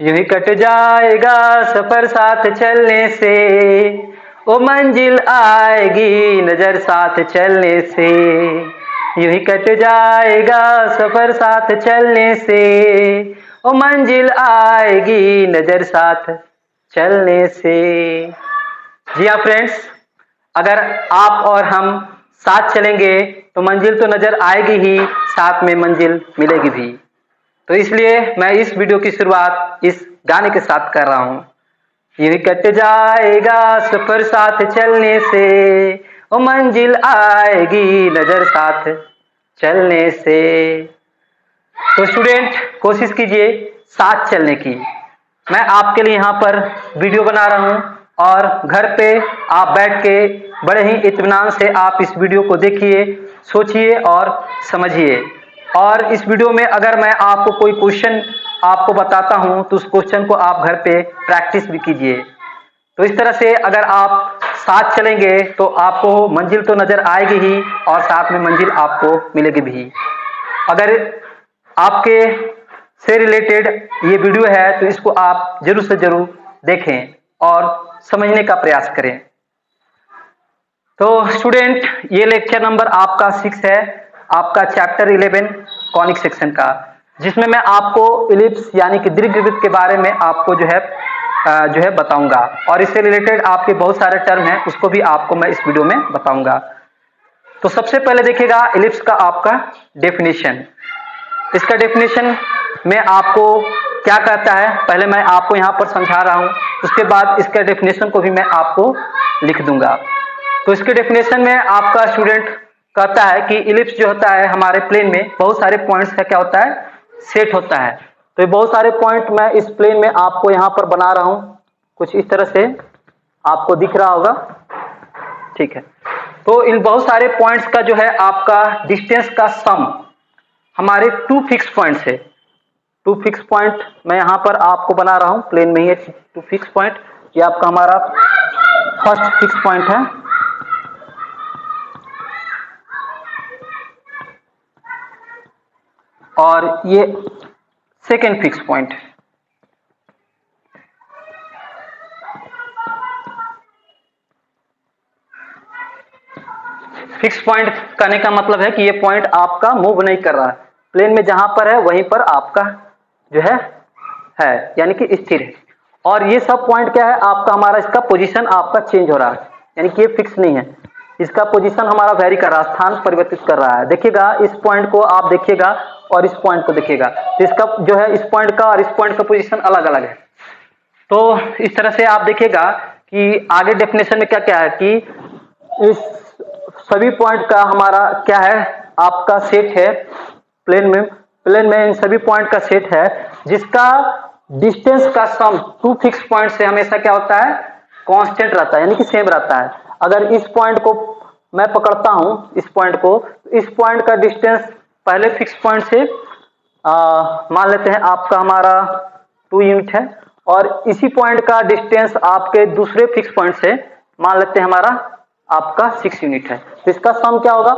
यूं ही कट जाएगा सफर साथ चलने से, वो मंजिल आएगी नजर साथ चलने से। यूं ही कट जाएगा सफर साथ चलने से, वो मंजिल आएगी नजर साथ चलने से। जी हाँ फ्रेंड्स, अगर आप और हम साथ चलेंगे तो मंजिल तो नजर आएगी ही, साथ में मंजिल मिलेगी भी। तो इसलिए मैं इस वीडियो की शुरुआत इस गाने के साथ कर रहा हूँ। यूं कट जाएगा सफर साथ चलने से, वो मंजिल आएगी नजर साथ चलने से। तो स्टूडेंट कोशिश कीजिए साथ चलने की। मैं आपके लिए यहाँ पर वीडियो बना रहा हूँ और घर पे आप बैठ के बड़े ही इत्मीनान से आप इस वीडियो को देखिए, सोचिए और समझिए। और इस वीडियो में अगर मैं आपको कोई क्वेश्चन आपको बताता हूँ तो उस क्वेश्चन को आप घर पे प्रैक्टिस भी कीजिए। तो इस तरह से अगर आप साथ चलेंगे तो आपको मंजिल तो नजर आएगी ही और साथ में मंजिल आपको मिलेगी भी। अगर आपके से रिलेटेड ये वीडियो है तो इसको आप जरूर से जरूर देखें और समझने का प्रयास करें। तो स्टूडेंट ये लेक्चर नंबर आपका 6 है, आपका चैप्टर 11 कॉनिक सेक्शन का, जिसमें मैं आपको इलिप्स यानी कि दीर्घवृत्त के बारे में आपको जो है बताऊंगा और इससे रिलेटेड आपके बहुत सारे टर्म हैं, उसको भी आपको मैं इस वीडियो में बताऊंगा। तो सबसे पहले देखिएगा इलिप्स का आपका डेफिनेशन। इसका डेफिनेशन में आपको क्या कहता है पहले मैं आपको यहाँ पर समझा रहा हूँ, उसके बाद इसके डेफिनेशन को भी मैं आपको लिख दूंगा। तो इसके डेफिनेशन में आपका स्टूडेंट कहता है कि इलिप्स जो होता है हमारे प्लेन में बहुत सारे पॉइंट्स का क्या होता है, सेट होता है। तो ये बहुत सारे पॉइंट मैं इस प्लेन में आपको यहाँ पर बना रहा हूँ, कुछ इस तरह से आपको दिख रहा होगा, ठीक है। तो इन बहुत सारे पॉइंट्स का जो है आपका डिस्टेंस का सम हमारे 2 फिक्स पॉइंट्स है। 2 फिक्स पॉइंट मैं यहां पर आपको बना रहा हूं, प्लेन में ही है 2 फिक्स पॉइंट। ये आपका हमारा फर्स्ट फिक्स पॉइंट है और ये second fix point. Fix point कहने का मतलब है कि ये पॉइंट आपका मूव नहीं कर रहा है, प्लेन में जहां पर है वहीं पर आपका जो है यानी कि स्थिर है। और ये सब पॉइंट क्या है आपका, हमारा इसका पोजीशन आपका चेंज हो रहा है, यानी कि ये फिक्स नहीं है, इसका पोजीशन हमारा वेरी कर रहा है, स्थान परिवर्तित कर रहा है। देखिएगा इस पॉइंट को आप देखिएगा और इस पॉइंट को देखिएगा, तो इसका जो है इस पॉइंट का और इस पॉइंट का पोजीशन अलग अलग है। तो इस तरह से आप देखिएगा कि आगे डेफिनेशन में क्या क्या है कि इस सभी पॉइंट का हमारा क्या है, आपका सेट है प्लेन में इन सभी पॉइंट का सेट है जिसका डिस्टेंस का सम 2 फिक्स पॉइंट से हमेशा क्या होता है, कांस्टेंट रहता है, यानी कि सेम रहता है। अगर इस पॉइंट को मैं पकड़ता हूं, इस पॉइंट को, इस पॉइंट का डिस्टेंस पहले फिक्स पॉइंट से मान लेते हैं आपका हमारा 2 यूनिट है और इसी पॉइंट का डिस्टेंस आपके दूसरे फिक्स पॉइंट से मान लेते हैं हमारा आपका 6 यूनिट है। तो इसका सम क्या होगा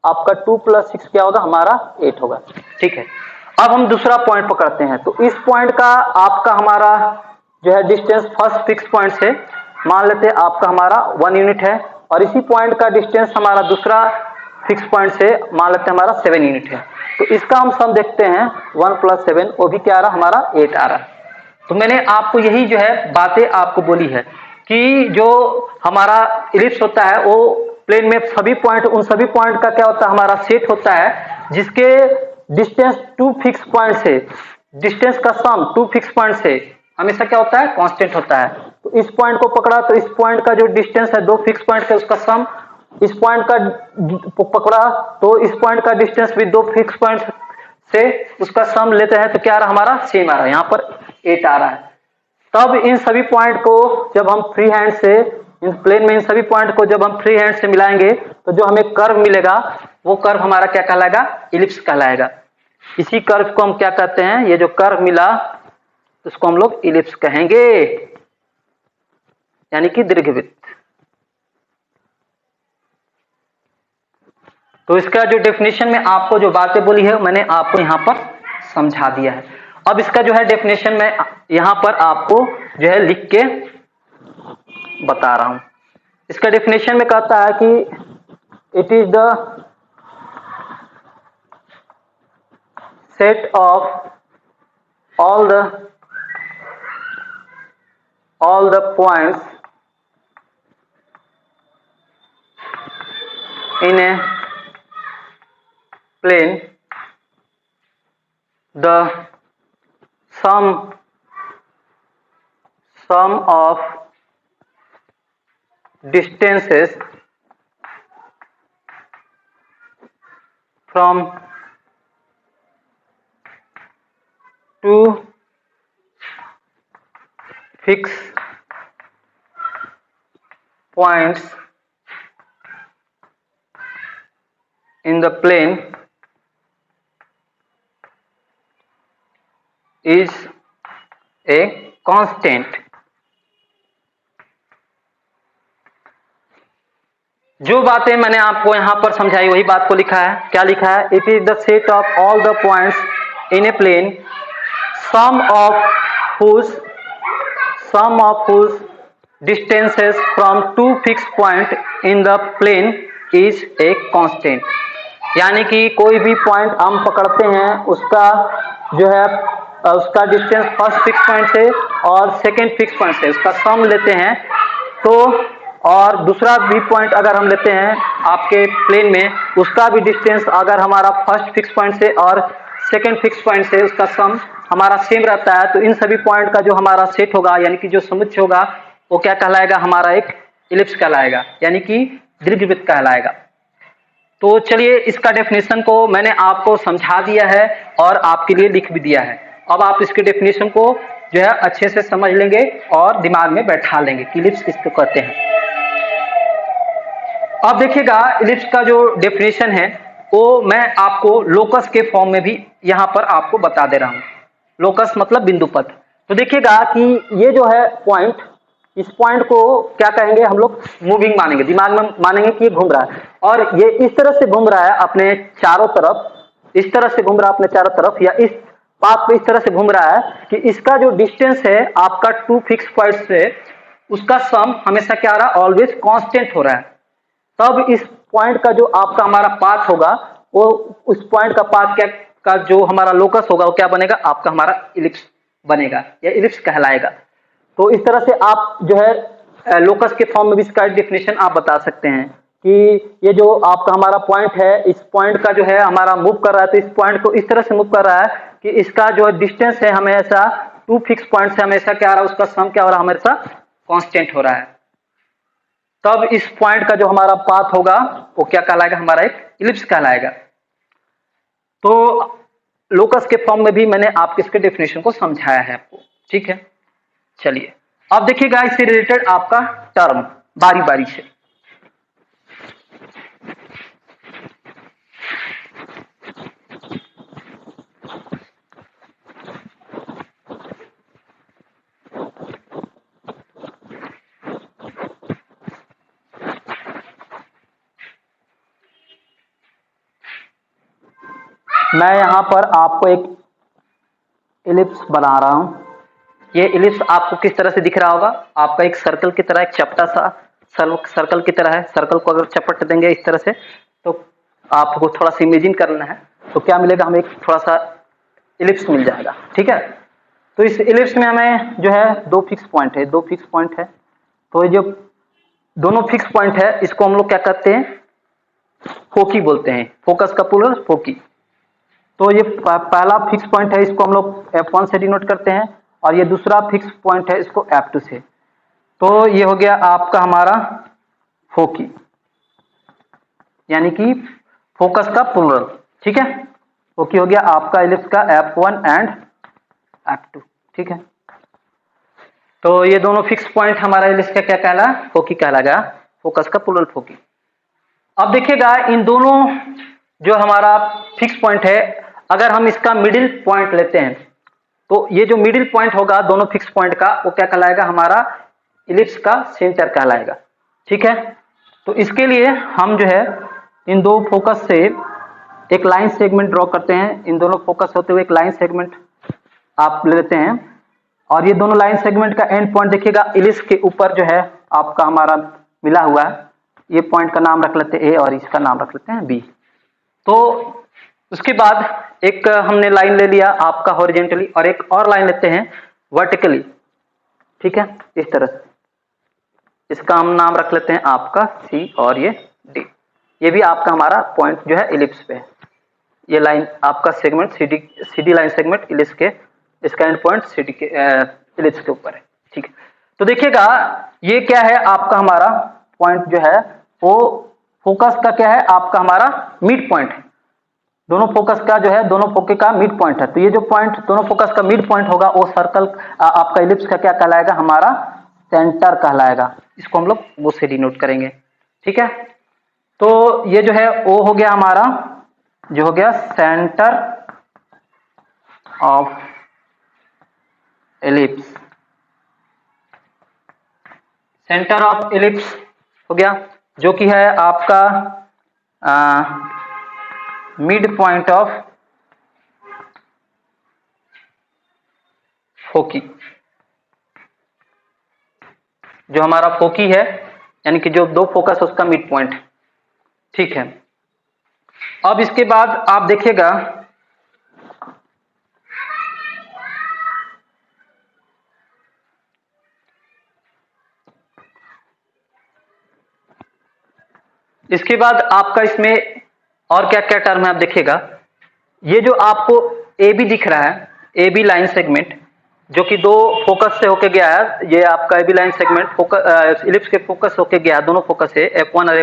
आपका 2 + 6 क्या होगा हमारा 8 होगा, ठीक है। अब हम दूसरा पॉइंट पकड़ते हैं, तो इस पॉइंट का आपका हमारा जो है डिस्टेंस फर्स्ट फिक्स पॉइंट से मान लेते हैं आपका हमारा 1 यूनिट है और इसी पॉइंट का डिस्टेंस हमारा दूसरा फिक्स पॉइंट से मान लेते हैं हमारा 7 यूनिट है। तो इसका हम सम देखते हैं 1 + 7, वो भी क्या आ रहा हमारा 8 आ रहा है। तो मैंने आपको यही जो है बातें आपको बोली है कि जो हमारा इलिप्स होता है वो प्लेन में सभी पॉइंट, उन सभी पॉइंट का क्या होता है हमारा सेट होता है जिसके डिस्टेंस 2 फिक्स पॉइंट से, डिस्टेंस का सम 2 फिक्स पॉइंट से हमेशा क्या होता है, कांस्टेंट होता है। तो इस पॉइंट को पकड़ा तो इस पॉइंट का जो डिस्टेंस है 2 फिक्स पॉइंट का उसका सम, इस पॉइंट का पकड़ा तो इस पॉइंट का डिस्टेंस भी 2 फिक्स पॉइंट से उसका सम लेते हैं तो क्या आ रहा हमारा सेम आ रहा है, यहाँ पर 8 आ रहा है। तब इन सभी पॉइंट को जब हम फ्री हैंड से इन प्लेन में इन सभी पॉइंट को जब हम फ्री हैंड से मिलाएंगे तो जो हमें कर्व मिलेगा वो कर्व हमारा क्या कहलाएगा, इलिप्स कहलाएगा। इसी कर्व को हम क्या कहते हैं, ये जो कर्व मिला उसको हम लोग इलिप्स कहेंगे, यानी कि दीर्घवृत्त। तो इसका जो डेफिनेशन में आपको जो बातें बोली है मैंने आपको यहां पर समझा दिया है। अब इसका जो है डेफिनेशन मैं यहां पर आपको जो है लिख के बता रहा हूं। इसका डेफिनेशन में कहता है कि it is the set of all the points in a plane, the sum of distances from two fixed points in the plane is a constant। जो बातें मैंने आपको यहां पर समझाई वही बात को लिखा है। क्या लिखा है? It is the set of all the points in a plane, some of whose distances from two fixed point in the plane is a constant। यानी कि कोई भी पॉइंट हम पकड़ते हैं उसका जो है उसका डिस्टेंस फर्स्ट फिक्स पॉइंट से और सेकेंड फिक्स पॉइंट से उसका सम लेते हैं, तो और दूसरा भी पॉइंट अगर हम लेते हैं आपके प्लेन में उसका भी डिस्टेंस अगर हमारा फर्स्ट फिक्स पॉइंट से और सेकेंड फिक्स पॉइंट से उसका सम हमारा सेम रहता है, तो इन सभी पॉइंट का जो हमारा सेट होगा यानी कि जो समुच्चय होगा वो क्या कहलाएगा? हमारा एक इलिप्स कहलाएगा, यानी कि दीर्घवृत्त कहलाएगा। तो चलिए इसका डेफिनेशन को मैंने आपको समझा दिया है और आपके लिए लिख भी दिया है। अब आप इसके डेफिनेशन को जो है अच्छे से समझ लेंगे और दिमाग में बैठा लेंगे कि इलिप्स किसको कहते हैं। अब देखिएगा इलिप्स का जो डेफिनेशन है वो मैं आपको लोकस के फॉर्म में भी यहां पर आपको बता दे रहा हूं। लोकस मतलब बिंदु पथ। तो देखिएगा कि ये जो है पॉइंट, इस पॉइंट को क्या कहेंगे हम लोग? मूविंग मानेंगे, दिमाग में मानेंगे कि ये घूम रहा है और ये इस तरह से घूम रहा है अपने चारों तरफ, इस तरह से घूम रहा है अपने चारों तरफ या इस पाथ पे इस तरह से घूम रहा है कि इसका जो डिस्टेंस है आपका टू फिक्स पॉइंट से उसका सम हमेशा क्या रहा? ऑलवेज कांस्टेंट हो रहा है। तब इस पॉइंट का जो आपका हमारा पाथ होगा वो उस पॉइंट का पाथ क्या का जो हमारा लोकस होगा वो क्या बनेगा? आपका हमारा इलिप्स बनेगा या इलिप्स कहलाएगा। तो इस तरह से आप जो है लोकस के फॉर्म में भी इसका डेफिनेशन आप बता सकते हैं कि ये जो आपका हमारा पॉइंट है इस पॉइंट का जो है हमारा मूव कर रहा है, तो इस पॉइंट को इस तरह से मूव कर रहा है कि इसका जो डिस्टेंस है हमेशा टू फिक्स पॉइंट से हमेशा क्या आ रहा है? उसका सम क्या हो रहा है? हमेशा कांस्टेंट हो रहा है। तब इस पॉइंट का जो हमारा पाथ होगा वो क्या कहलाएगा? हमारा एक इलिप्स कहलाएगा। तो लोकस के फॉर्म में भी मैंने आपके इसके डेफिनेशन को समझाया है आपको, ठीक है। चलिए अब देखिएगा इससे रिलेटेड आपका टर्म बारी बारी से। मैं यहां पर आपको एक इलिप्स बना रहा हूं। ये इलिप्स आपको किस तरह से दिख रहा होगा? आपका एक सर्कल की तरह, एक चपटा सा सर्कल की तरह है। सर्कल को अगर चपट देंगे इस तरह से तो आपको थोड़ा सा इमेजिन करना है, तो क्या मिलेगा? हमें एक थोड़ा सा इलिप्स मिल जाएगा, ठीक है। तो इस इलिप्स में हमें जो है दो फिक्स पॉइंट है। तो ये जो दोनों फिक्स पॉइंट है इसको हम लोग क्या कहते हैं? फोकी बोलते हैं। फोकस का प्लूरल फोकी। तो ये पहला फिक्स पॉइंट है, इसको हम लोग F1 से डिनोट करते हैं और ये दूसरा फिक्स पॉइंट है, इसको F2 से। तो ये हो गया आपका हमारा फोकी, यानी कि फोकस का प्लूरल, ठीक है। फोकी हो गया आपका इलिप्स का F1 एंड F2, ठीक है। तो ये दोनों फिक्स पॉइंट हमारा इलिप्स का क्या कहला? फोकी कहलाएगा, फोकस का प्लूरल फोकी। अब देखिएगा इन दोनों जो हमारा फिक्स पॉइंट है, अगर हम इसका मिडिल पॉइंट लेते हैं तो ये जो मिडिल पॉइंट होगा दोनों फिक्स पॉइंट का वो क्या कहलाएगा? हमारा इलिप्स का सेंटर कहलाएगा, ठीक है। तो इसके लिए हम जो है इन दो फोकस से एक लाइन सेगमेंट ड्रॉ करते हैं। इन दोनों फोकस होते हुए एक लाइन सेगमेंट आप ले लेते हैं, और ये दोनों लाइन सेगमेंट का एंड पॉइंट देखिएगा इलिप्स के ऊपर जो है आपका हमारा मिला हुआ है। ये पॉइंट का नाम रख लेते हैं ए और इसका नाम रख लेते हैं बी। तो उसके बाद एक हमने लाइन ले लिया आपका हॉरिजेंटली, और एक और लाइन लेते हैं वर्टिकली, ठीक है, इस तरह से। इसका हम नाम रख लेते हैं आपका सी और ये डी। ये भी आपका हमारा पॉइंट जो है इलिप्स पे है। ये लाइन आपका segment C D line segment ellipse के, इसका एंड पॉइंट सी डी के इलिप्स के ऊपर है, ठीक है। तो देखिएगा ये क्या है आपका हमारा पॉइंट जो है वो फोकस का क्या है आपका हमारा मिड पॉइंट है। दोनों फोकस का जो है दोनों फोके का मिड पॉइंट है। तो ये जो पॉइंट दोनों फोकस का मिड पॉइंट होगा वो सर्कल आपका इलिप्स का क्या कहलाएगा, हमारा सेंटर कहलाएगा। इसको हम लोग वो से डिनोट करेंगे, ठीक है। तो ये जो है वो हो गया हमारा, जो हो गया centre of ellipse, centre of ellipse हो गया, जो कि है आपका मिड पॉइंट ऑफ फोकी, जो हमारा फोकी है, यानी कि जो दो फोकस उसका मिड पॉइंट, ठीक है। अब इसके बाद आप देखिएगा इसके बाद आपका इसमें और क्या क्या टर्म है आप देखिएगा। ये जो आपको ए बी दिख रहा है, ए बी लाइन सेगमेंट, जो कि दो फोकस से होके गया है, ये आपका A B line segment focus ellipse के फोकस होके गया है, दोनों फोकस से F1 और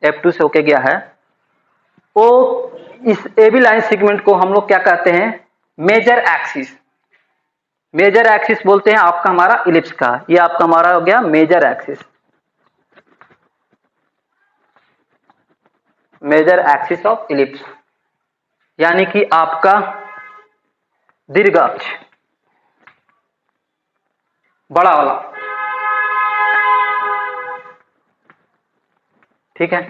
F2 से होके गया है। वो इस ए बी लाइन सेगमेंट को हम लोग क्या कहते हैं, मेजर एक्सिस, मेजर एक्सिस बोलते हैं आपका हमारा इलिप्स का। ये आपका हमारा हो गया major axis, major axis of ellipse, यानी कि आपका दीर्घ अक्ष, बड़ा वाला, ठीक है।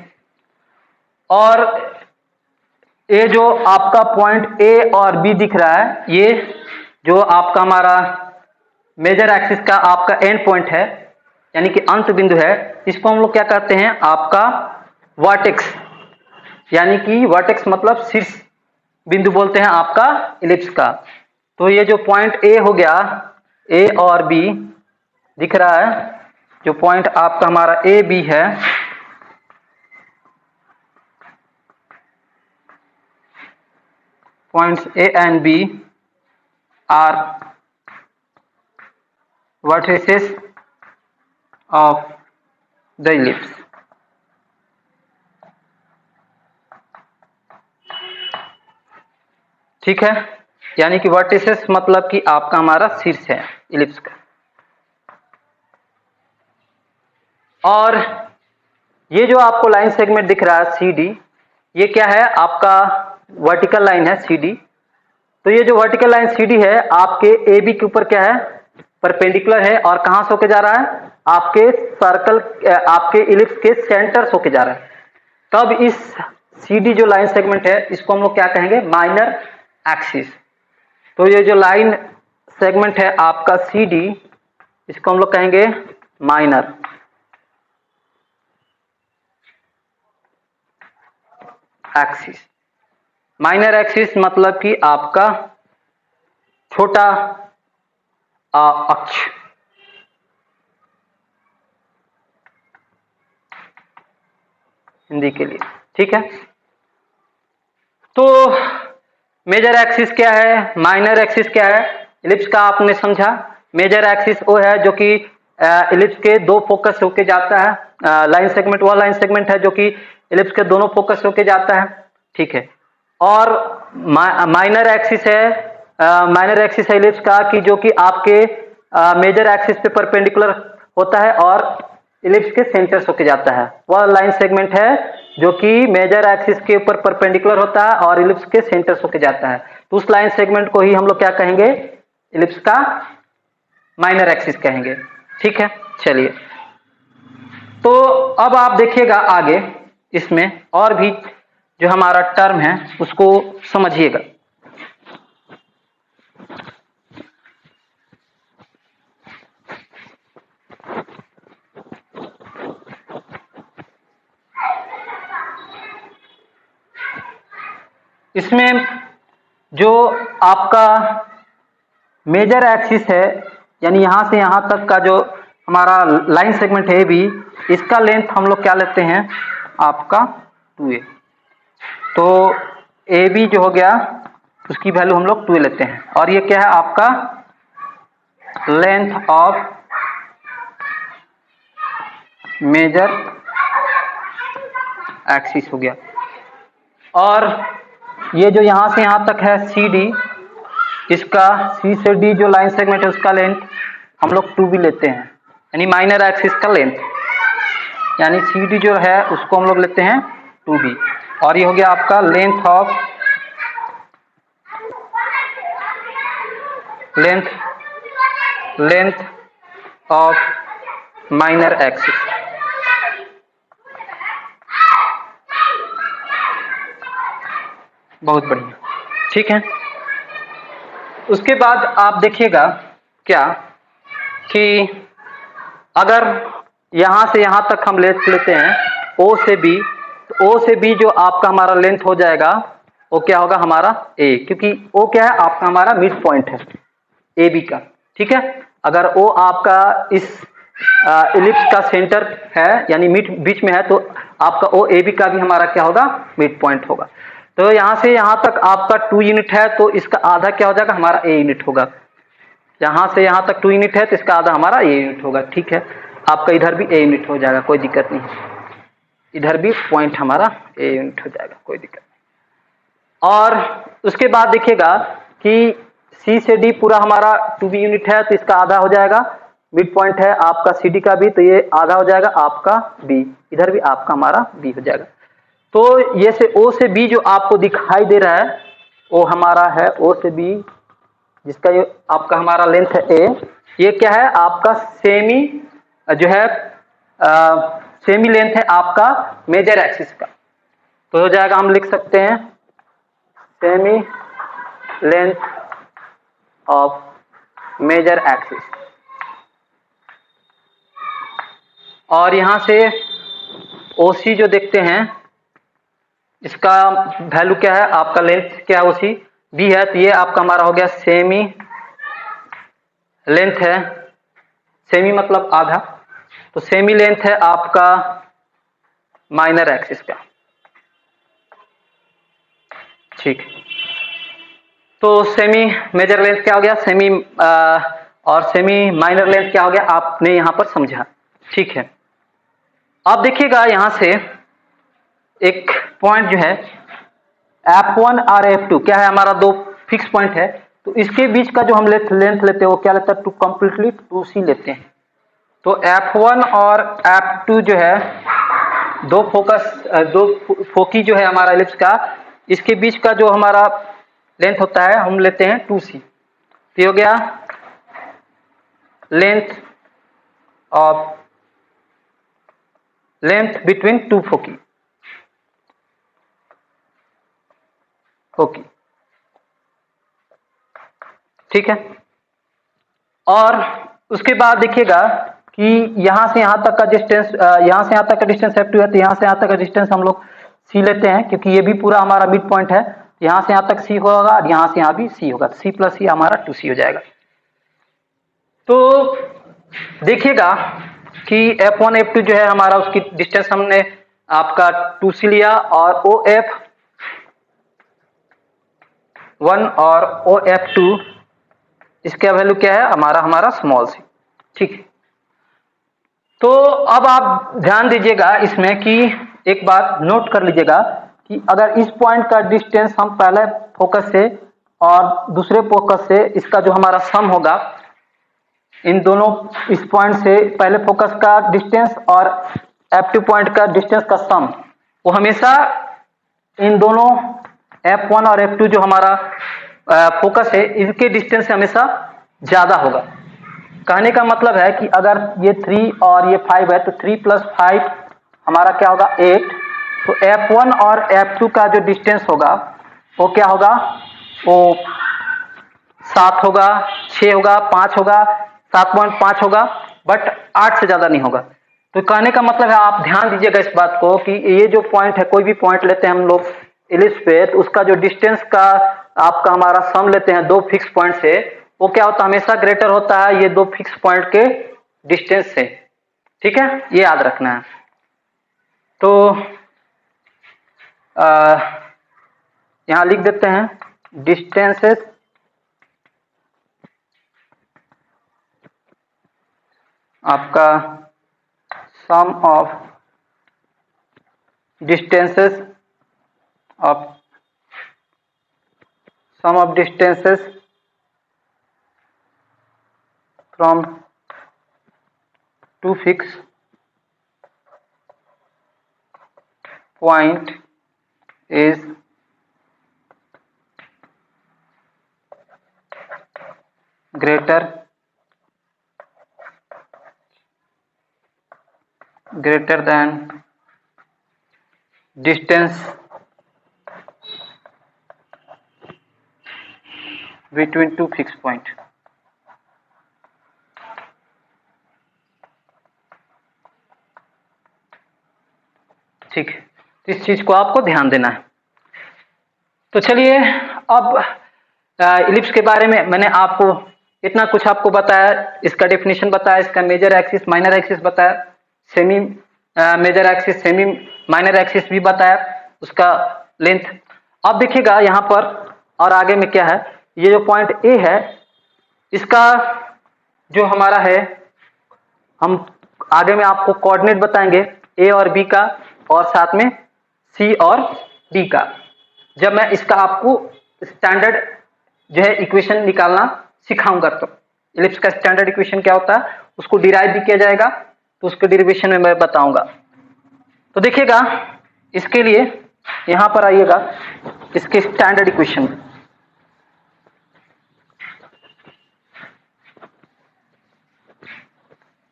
और ये जो आपका पॉइंट ए और बी दिख रहा है, ये जो आपका हमारा मेजर एक्सिस का आपका एंड पॉइंट है, यानी कि अंत बिंदु है, इसको हम लोग क्या कहते हैं आपका वर्टेक्स, यानी कि वर्टेक्स मतलब शीर्ष बिंदु बोलते हैं आपका इलिप्स का। तो ये जो पॉइंट ए हो गया, ए और बी दिख रहा है, जो पॉइंट आपका हमारा ए बी है, points A and B are vertices of the ellipse. ठीक है, यानी कि वर्टिसेस मतलब कि आपका हमारा शीर्ष है इलिप्स का। और ये जो आपको लाइन सेगमेंट दिख रहा है सी डी, ये क्या है आपका वर्टिकल लाइन है सी डी। तो ये जो वर्टिकल लाइन सी डी है आपके ए बी के ऊपर क्या है, परपेंडिकुलर है, और कहां से होके जा रहा है, आपके सर्कल, आपके इलिप्स के सेंटर से होके जा रहा है। तब इस सी डी जो लाइन सेगमेंट है, इसको हम लोग क्या कहेंगे, माइनर एक्सिस। तो ये जो लाइन सेगमेंट है आपका सी डी, इसको हम लोग कहेंगे माइनर एक्सिस। माइनर एक्सिस मतलब कि आपका छोटा अक्ष, हिंदी के लिए, ठीक है। तो मेजर एक्सिस क्या है, माइनर एक्सिस क्या है, इलिप्स का आपने समझा। मेजर एक्सिस वो है जो कि इलिप्स के दो फोकस होके जाता है, लाइन सेगमेंट वह लाइन सेगमेंट है जो कि इलिप्स के दोनों फोकस होके जाता है, ठीक है। और माइनर एक्सिस है, माइनर एक्सिस है इलिप्स का कि जो कि आपके मेजर एक्सिस पे परपेंडिकुलर होता है और इलिप्स के सेंटर होके जाता है। वह लाइन सेगमेंट है जो कि मेजर एक्सिस के ऊपर परपेंडिकुलर होता है और इलिप्स के सेंटर होके जाता है। तो उस लाइन सेगमेंट को ही हम लोग क्या कहेंगे, इलिप्स का माइनर एक्सिस कहेंगे, ठीक है। चलिए, तो अब आप देखिएगा आगे इसमें और भी जो हमारा टर्म है उसको समझिएगा। इसमें जो आपका मेजर एक्सिस है, यानी यहाँ से यहाँ तक का जो हमारा लाइन सेगमेंट है भी, इसका लेंथ हम लोग क्या लेते हैं आपका 2a। तो ए बी जो हो गया उसकी वैल्यू हम लोग 2a लेते हैं, और ये क्या है आपका लेंथ ऑफ मेजर एक्सिस हो गया। और ये जो यहां से यहां तक है सी डी, इसका सी से डी जो लाइन सेगमेंट है उसका लेंथ हम लोग 2b लेते हैं, यानी माइनर एक्सिस का लेंथ, यानी सी डी जो है उसको हम लोग लेते हैं 2b। और ये हो गया आपका लेंथ ऑफ माइनर एक्सिस। बहुत बढ़िया, ठीक है। उसके बाद आप देखिएगा क्या कि अगर यहां से यहां तक हम लेते हैं O से B, तो O से B जो आपका हमारा लेंथ हो जाएगा वो क्या होगा हमारा A, क्योंकि O क्या है आपका हमारा मिड पॉइंट है ए बी का, ठीक है। अगर O आपका इस इलिप्स का सेंटर है, यानी मिड बीच में है, तो आपका O ए बी का भी हमारा क्या होगा मिड पॉइंट होगा। तो यहां से यहां तक आपका 2 यूनिट है, तो इसका आधा क्या हो जाएगा हमारा A यूनिट होगा। यहां से यहां तक 2 यूनिट है तो इसका आधा हमारा A यूनिट होगा, ठीक है। आपका इधर भी A यूनिट हो जाएगा, कोई दिक्कत नहीं, इधर भी पॉइंट हमारा A यूनिट हो जाएगा, कोई दिक्कत नहीं। और उसके बाद देखिएगा कि C से D पूरा हमारा 2b यूनिट है, तो इसका आधा हो जाएगा मिड पॉइंट है आपका CD का भी, तो ये आधा हो जाएगा आपका B, इधर भी आपका हमारा B हो जाएगा। तो ये से O से B जो आपको दिखाई दे रहा है वो हमारा है O से B, जिसका ये आपका हमारा लेंथ है A। ये क्या है आपका सेमी जो है सेमी लेंथ है आपका मेजर एक्सिस का, तो हो जाएगा हम लिख सकते हैं semi length of major axis. और यहां से OC जो देखते हैं इसका वैल्यू क्या है आपका लेंथ क्या है OC B है, तो ये आपका हमारा हो गया सेमी लेंथ है, सेमी मतलब आधा, तो सेमी लेंथ है आपका माइनर एक्सिस का, ठीक। तो सेमी मेजर लेंथ क्या हो गया सेमी और सेमी माइनर लेंथ क्या हो गया आपने यहां पर समझा, ठीक है। अब देखिएगा यहां से एक पॉइंट जो है F1 और F2 क्या है हमारा दो फिक्स पॉइंट है, तो इसके बीच का जो हम लेंथ लेते हैं वो क्या लेते हैं टू कंप्लीटली 2c लेते हैं। तो F1 और F2 जो है दो फोकी जो है हमारा एलिप्स का, इसके बीच का जो हमारा लेंथ होता है हम लेते हैं 2c। तो हो गया लेंथ बिटवीन टू फोकी, ओके, ठीक है। और उसके बाद देखिएगा कि यहां से यहां तक का डिस्टेंस, यहां से यहां तक का डिस्टेंस F2 है, तो यहां से यहां तक का डिस्टेंस हम लोग C लेते हैं, क्योंकि ये भी पूरा हमारा मिड पॉइंट है। यहां से यहां तक C होगा और यहां से यहां भी C होगा, तो C प्लस C हमारा 2C हो जाएगा। तो देखिएगा कि F1 F2 जो है हमारा उसकी डिस्टेंस हमने आपका 2C लिया, और OF1 और OF2 इसका वैल्यू क्या है हमारा स्मॉल c, ठीक है। तो अब आप ध्यान दीजिएगा इसमें कि एक बात नोट कर लीजिएगा कि अगर इस पॉइंट का डिस्टेंस हम पहले फोकस से और दूसरे फोकस से इसका जो हमारा सम होगा, इन दोनों इस पॉइंट से पहले फोकस का डिस्टेंस और F2 पॉइंट का डिस्टेंस का सम, वो हमेशा इन दोनों F1 और F2 जो हमारा फोकस है इनके डिस्टेंस से हमेशा ज्यादा होगा। कहने का मतलब है कि अगर ये 3 और ये 5 है, तो 3 + 5 हमारा क्या होगा 8, तो F1 और F2 का जो डिस्टेंस होगा वो क्या होगा, वो 7 होगा, 6 होगा, 5 होगा, 7.5 होगा, बट 8 से ज्यादा नहीं होगा। तो कहने का मतलब है आप ध्यान दीजिएगा इस बात को कि ये जो पॉइंट है, कोई भी पॉइंट लेते हैं हम लोग इलिप्स पे, तो उसका जो डिस्टेंस का आपका हमारा सम लेते हैं दो फिक्स पॉइंट से, वो क्या होता है, हमेशा ग्रेटर होता है ये दो फिक्स पॉइंट के डिस्टेंस से। ठीक है, ये याद रखना है। तो यहां लिख देते हैं डिस्टेंसेस आपका सम ऑफ डिस्टेंसेस ऑफ sum of distances from two fixed point is greater than distance between two fixed point। ठीक है, इस चीज को आपको ध्यान देना है। तो चलिए, अब इलिप्स के बारे में मैंने आपको इतना कुछ आपको बताया, इसका डेफिनेशन बताया, इसका मेजर एक्सिस माइनर एक्सिस बताया, semi major axis semi minor axis भी बताया, उसका लेंथ। अब देखिएगा यहाँ पर और आगे में क्या है, ये जो पॉइंट ए है इसका जो हमारा है, हम आगे में आपको कोऑर्डिनेट बताएंगे ए और बी का और साथ में सी और डी का, जब मैं इसका आपको स्टैंडर्ड जो है इक्वेशन निकालना सिखाऊंगा। तो इलिप्स का स्टैंडर्ड इक्वेशन क्या होता है उसको डिराइव भी किया जाएगा, तो उसके डेरिवेशन में मैं बताऊंगा। तो देखिएगा, इसके लिए यहां पर आइएगा, इसके स्टैंडर्ड इक्वेशन।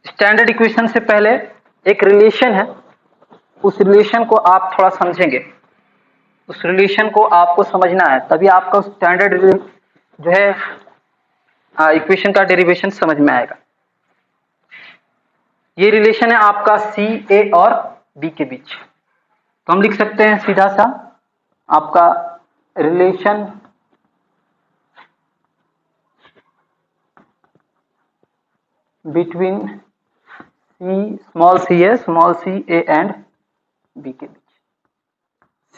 स्टैंडर्ड इक्वेशन से पहले एक रिलेशन है, उस रिलेशन को आप थोड़ा समझेंगे, उस रिलेशन को आपको समझना है, तभी आपका स्टैंडर्ड जो है इक्वेशन का डेरिवेशन समझ में आएगा। ये रिलेशन है आपका सी ए और बी के बीच, तो हम लिख सकते हैं सीधा सा आपका relation between C small C A and B के बीच।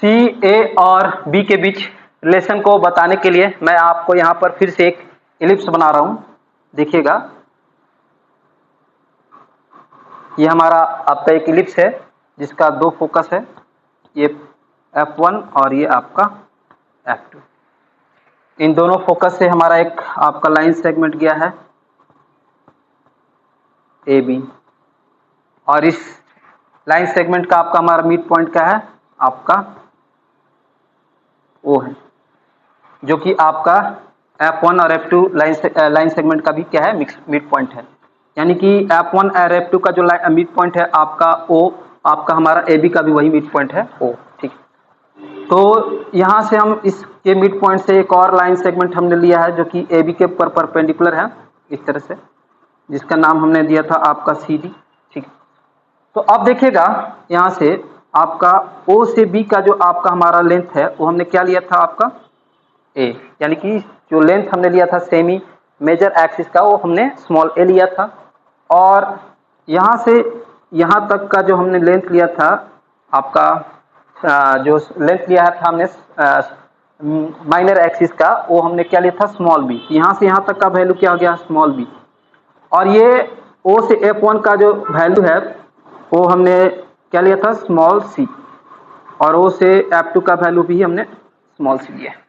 सी ए और बी के बीच रिलेशन को बताने के लिए मैं आपको यहां पर फिर से एक इलिप्स बना रहा हूं। देखिएगा, ये हमारा आपका एक इलिप्स है जिसका दो फोकस है, ये F1 और ये आपका F2। इन दोनों फोकस से हमारा एक आपका लाइन सेगमेंट गया है AB, और इस लाइन सेगमेंट का आपका हमारा मिड पॉइंट क्या है, आपका O है, जो कि आपका F1 और F2 लाइन सेगमेंट का भी क्या है, मिड पॉइंट है। यानी कि F1 और F2 का जो मिड पॉइंट है आपका O, आपका हमारा AB का भी वही मिड पॉइंट है O। ठीक, तो यहां से हम इसके मिड पॉइंट से एक और लाइन सेगमेंट हमने लिया है जो कि AB के ऊपर परपेंडिकुलर है इस तरह से, जिसका नाम हमने दिया था आपका CD। ठीक, तो अब देखिएगा यहां से आपका O से B का जो आपका हमारा लेंथ है वो हमने क्या लिया था, आपका A, यानी कि जो लेंथ हमने लिया था सेमी मेजर एक्सिस का वो हमने स्मॉल a लिया था, और यहां से यहां तक का जो हमने लेंथ लिया था आपका जो लेंथ लिया था हमने माइनर एक्सिस का, वो हमने क्या लिया था, स्मॉल b। यहां से यहां तक का वैल्यू क्या हो गया, स्मॉल b। और ये O से F1 का जो वैल्यू है वो हमने क्या लिया था, स्मॉल c, और O से F2 का वैल्यू भी हमने स्मॉल c लिया है।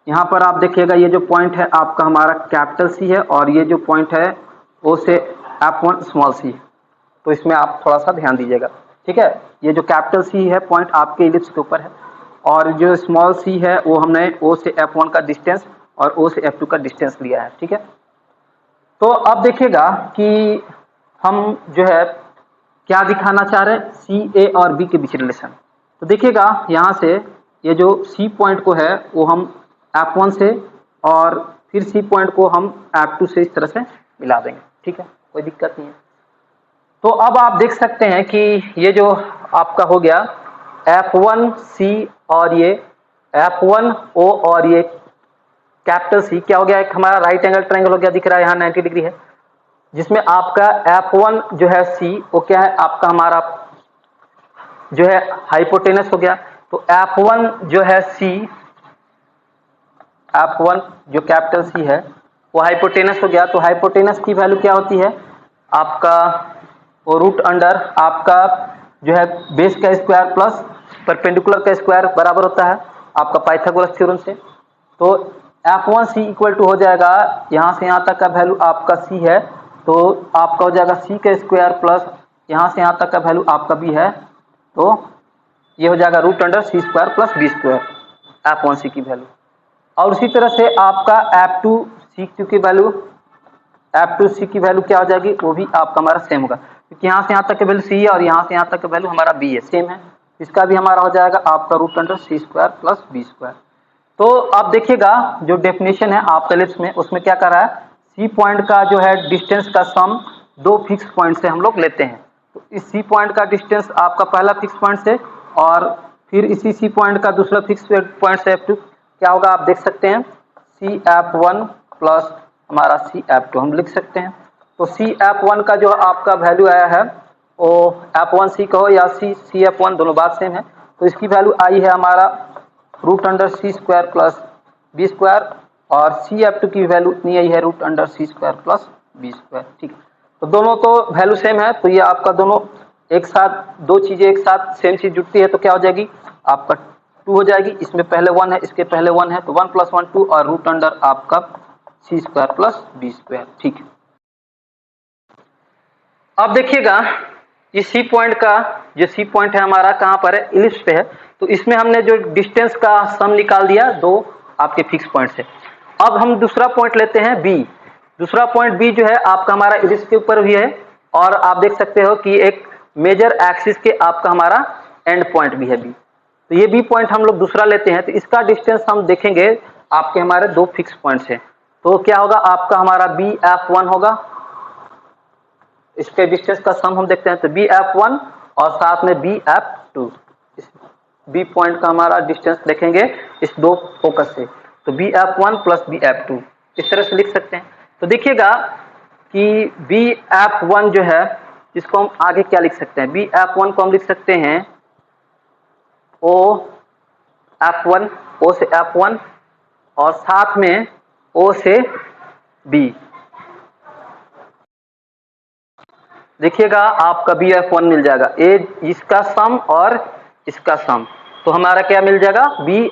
यहाँ पर आप देखिएगा ये जो पॉइंट है आपका हमारा कैपिटल C है, और ये जो पॉइंट है O से F1 स्मॉल c, तो इसमें आप थोड़ा सा ध्यान दीजिएगा। ठीक है, ये जो कैपिटल C है पॉइंट आपके इलिप्स के ऊपर है, और जो स्मॉल c है वो हमने O से F1 का डिस्टेंस और O से F2 का डिस्टेंस लिया है। ठीक है, तो अब देखिएगा कि हम जो है क्या दिखाना चाह रहे हैं, सी ए और बी के बीच रिलेशन। तो देखिएगा यहाँ से ये जो सी पॉइंट को है वो हम F1 से और फिर सी पॉइंट को हम F2 से इस तरह से मिला देंगे। ठीक है, कोई दिक्कत नहीं है। तो अब आप देख सकते हैं कि ये जो आपका हो गया F1 C और ये F1O और ये कैपिटल सी क्या हो गया, एक हमारा राइट एंगल ट्रायंगल हो गया, दिख रहा है यहाँ 90 डिग्री है, जिसमें आपका F1 जो है सी वो क्या है आपका हमारा जो है हाइपोटेनस हो गया। तो F1 जो है सी, F1 जो कैपिटल सी है वो हाइपोटेनस हो गया। तो हाइपोटेनस की वैल्यू क्या होती है आपका, वो रूट अंडर आपका जो है बेस का स्क्वायर प्लस परपेंडिकुलर का स्क्वायर बराबर होता है आपका पाइथागोरस थ्योरम से। तो F1 सी इक्वल टू हो जाएगा, यहाँ से यहाँ तक का वैल्यू आपका सी है तो आपका हो जाएगा सी का स्क्वायर प्लस यहाँ से यहाँ तक का वैल्यू आपका बी है, तो ये हो जाएगा root under C square plus B square F1 C की वैल्यू। और उसी तरह से आपका F2 सी की वैल्यू, F2 सी की वैल्यू क्या हो जाएगी, वो भी आपका हमारा सेम होगा क्योंकि यहाँ से यहाँ तक का वैल्यू सी है और यहाँ से यहाँ तक का वैल्यू हमारा बी है, सेम है। इसका भी हमारा हो जाएगा आपका root under C square plus B square. तो आप देखिएगा जो डेफिनेशन है आपका लिप्स में, उसमें क्या कर रहा है, सी पॉइंट का जो है डिस्टेंस का सम दो फिक्स पॉइंट से हम लोग लेते हैं। तो इस सी पॉइंट का डिस्टेंस आपका पहला फिक्स पॉइंट से और फिर इसी सी पॉइंट का दूसरा फिक्स पॉइंट से F2 क्या होगा आप देख सकते हैं, सी F1 प्लस हमारा सी F2 हम लिख सकते हैं। तो सी F1 का जो आपका वैल्यू आया है वो F1 सी कहो या सी F1 दोनों बात सेम है, तो इसकी वैल्यू आई है हमारा root under C square plus B square और सी F2 की वैल्यू इतनी आई है root under C square plus B square. ठीक है, तो दोनों तो वैल्यू सेम है, तो ये आपका दोनों एक साथ दो चीजें एक साथ सेम चीज जुड़ती है तो क्या हो जाएगी आपका 2 हो जाएगी, इसमें पहले 1 है इसके पहले 1 है, तो 1 + 1 2 और रूट अंडर आपका सी स्क्वायर प्लस बी स्क्वायर। ठीक है, अब देखिएगा ये सी पॉइंट का जो सी पॉइंट है हमारा कहाँ पर है, इलिप्स पे है। तो इसमें हमने जो डिस्टेंस का सम निकाल दिया दो आपके फिक्स पॉइंट से। अब हम दूसरा पॉइंट लेते हैं बी। दूसरा पॉइंट बी जो है आपका हमारा इलिप्स के ऊपर भी है और आप देख सकते हो कि एक मेजर एक्सिस के आपका हमारा एंड पॉइंट भी है बी। तो ये बी पॉइंट हम लोग दूसरा लेते हैं, तो इसका डिस्टेंस हम देखेंगे आपके हमारे दो फिक्स पॉइंट से। तो क्या होगा आपका हमारा बी F1 होगा, इसके डिस्टेंस का सम हम देखते हैं तो बी F1 और साथ में बी F2, इस बी पॉइंट का हमारा डिस्टेंस देखेंगे इस दो फोकस से, तो B F1 plus B F2 इस तरह से लिख सकते हैं। तो देखिएगा कि बी F1 जो है इसको हम आगे क्या लिख सकते हैं, बी F1 को हम लिख सकते हैं O F1, O से F1 और साथ में O से B। देखिएगा आपका बी F1 मिल जाएगा, ए इसका सम और इसका सम, तो हमारा क्या मिल जाएगा बी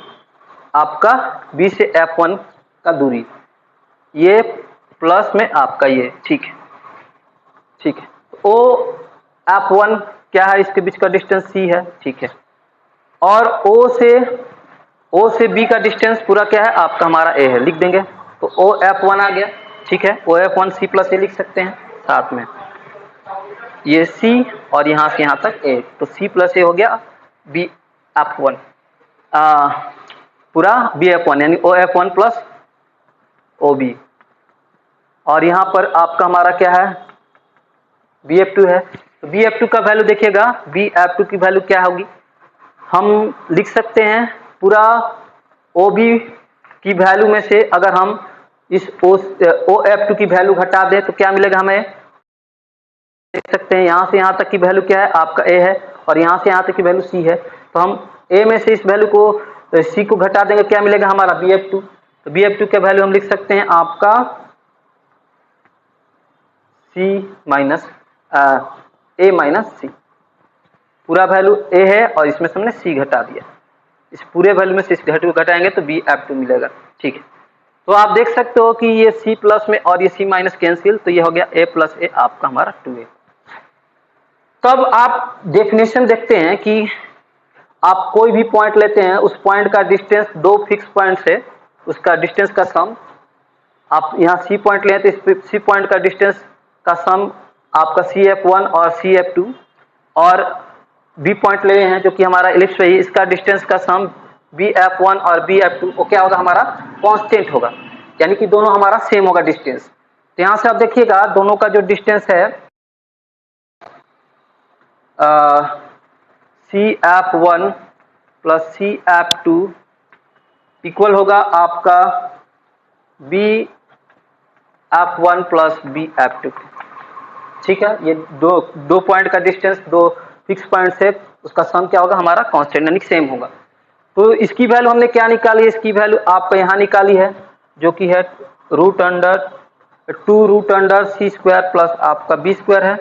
आपका बी से F1 का दूरी, ये प्लस में आपका ये। ठीक है, ठीक है, O F1 क्या है, इसके बीच का डिस्टेंस C है। ठीक है, और O से B का डिस्टेंस पूरा क्या है आपका हमारा A है, लिख देंगे तो O F1 आ गया। ठीक है, O F1 C plus A लिख सकते हैं, साथ में ये C और यहाँ से यहाँ तक A, तो C प्लस A हो गया B F1 पूरा B F1 यानी O F1 प्लस OB। और यहाँ पर आपका हमारा क्या है B F2 है, तो B F2 का वैल्यू देखिएगा, B F2 की वैल्यू क्या होगी, हम लिख सकते हैं पूरा OB की वैल्यू में से अगर हम इस O F2 की वैल्यू घटा दें तो क्या मिलेगा हमें, देख सकते हैं यहाँ से यहाँ तक की वैल्यू क्या है आपका A है और यहाँ से यहाँ तक की वैल्यू C है, तो हम A में से इस वैल्यू को C को घटा देंगे, क्या मिलेगा हमारा B F2। तो B F2 का वैल्यू हम लिख सकते हैं आपका C minus A minus C, पूरा वैल्यू A है और इसमें से हमने C घटा दिया, इस पूरे वैल्यू में से इस वैल्यू को घटाएंगे तो B F2 मिलेगा। ठीक है, तो आप देख सकते हो कि ये C प्लस में और ये C माइनस कैंसिल, तो ये हो गया A प्लस A आपका हमारा 2A। तब आप डेफिनेशन देखते हैं कि आप कोई भी पॉइंट लेते हैं, उस पॉइंट का डिस्टेंस दो फिक्स पॉइंट से उसका डिस्टेंस का सम, आप यहाँ C पॉइंट लें तो इस C पॉइंट का डिस्टेंस का सम आपका C F1 और C F2, और B पॉइंट ले हैं जो कि हमारा इलिप्स है, इसका डिस्टेंस का सम B F1 और B F2 वो क्या होगा हमारा कांस्टेंट होगा, यानी कि दोनों हमारा सेम होगा डिस्टेंस। तो यहाँ से आप देखिएगा दोनों का जो डिस्टेंस है C F1 plus C F two equal होगा आपका B F one plus B F two. ठीक है, ये दो पॉइंट का डिस्टेंस, दो फिक्स पॉइंट से उसका सम क्या होगा हमारा कांस्टेंट यानी सेम होगा। तो इसकी वैल्यू हमने क्या निकाली है, इसकी वैल्यू आपका यहाँ निकाली है जो कि है root under 2 root under C square plus आपका बी स्क्वायर है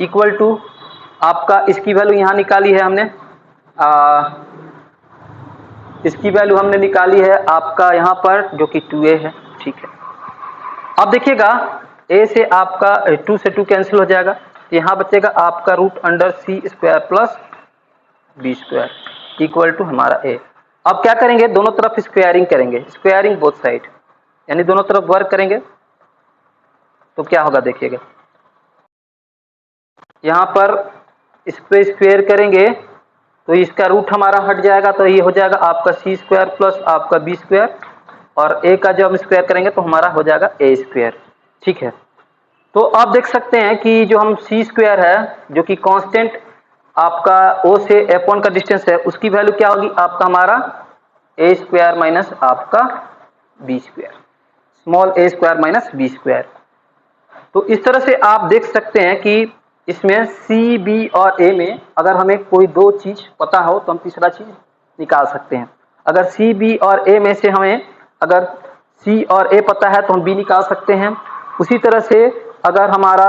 इक्वल टू आपका इसकी वैल्यू यहाँ निकाली है हमने इसकी वैल्यू हमने निकाली है आपका यहाँ पर जो कि 2a है। ठीक है, अब देखिएगा a से आपका 2 से 2 कैंसिल हो जाएगा, यहाँ बचेगा आपका root under C square plus B square equal to हमारा a। अब क्या करेंगे, दोनों तरफ स्क्वायरिंग करेंगे, स्क्वायरिंग बोथ साइड यानी दोनों तरफ वर्क करेंगे तो क्या होगा देखिएगा, यहाँ पर इस पे स्क्वायर करेंगे तो इसका रूट हमारा हट जाएगा तो ये हो जाएगा आपका सी स्क्वायर प्लस आपका बी स्क्वायर और a का जब हम स्क्वायर करेंगे तो हमारा हो जाएगा a स्क्वायर। ठीक है, तो आप देख सकते हैं कि जो हम सी स्क्वायर है जो कि कांस्टेंट आपका o से f1 का डिस्टेंस है उसकी वैल्यू क्या होगी आपका हमारा a स्क्वायर माइनस आपका b square, small a square minus b square. तो इस तरह से आप देख सकते हैं कि इसमें C, B और A में अगर हमें कोई दो चीज पता हो तो हम तीसरा चीज निकाल सकते हैं। अगर C, B और A में से हमें अगर C और A पता है तो हम B निकाल सकते हैं। उसी तरह से अगर हमारा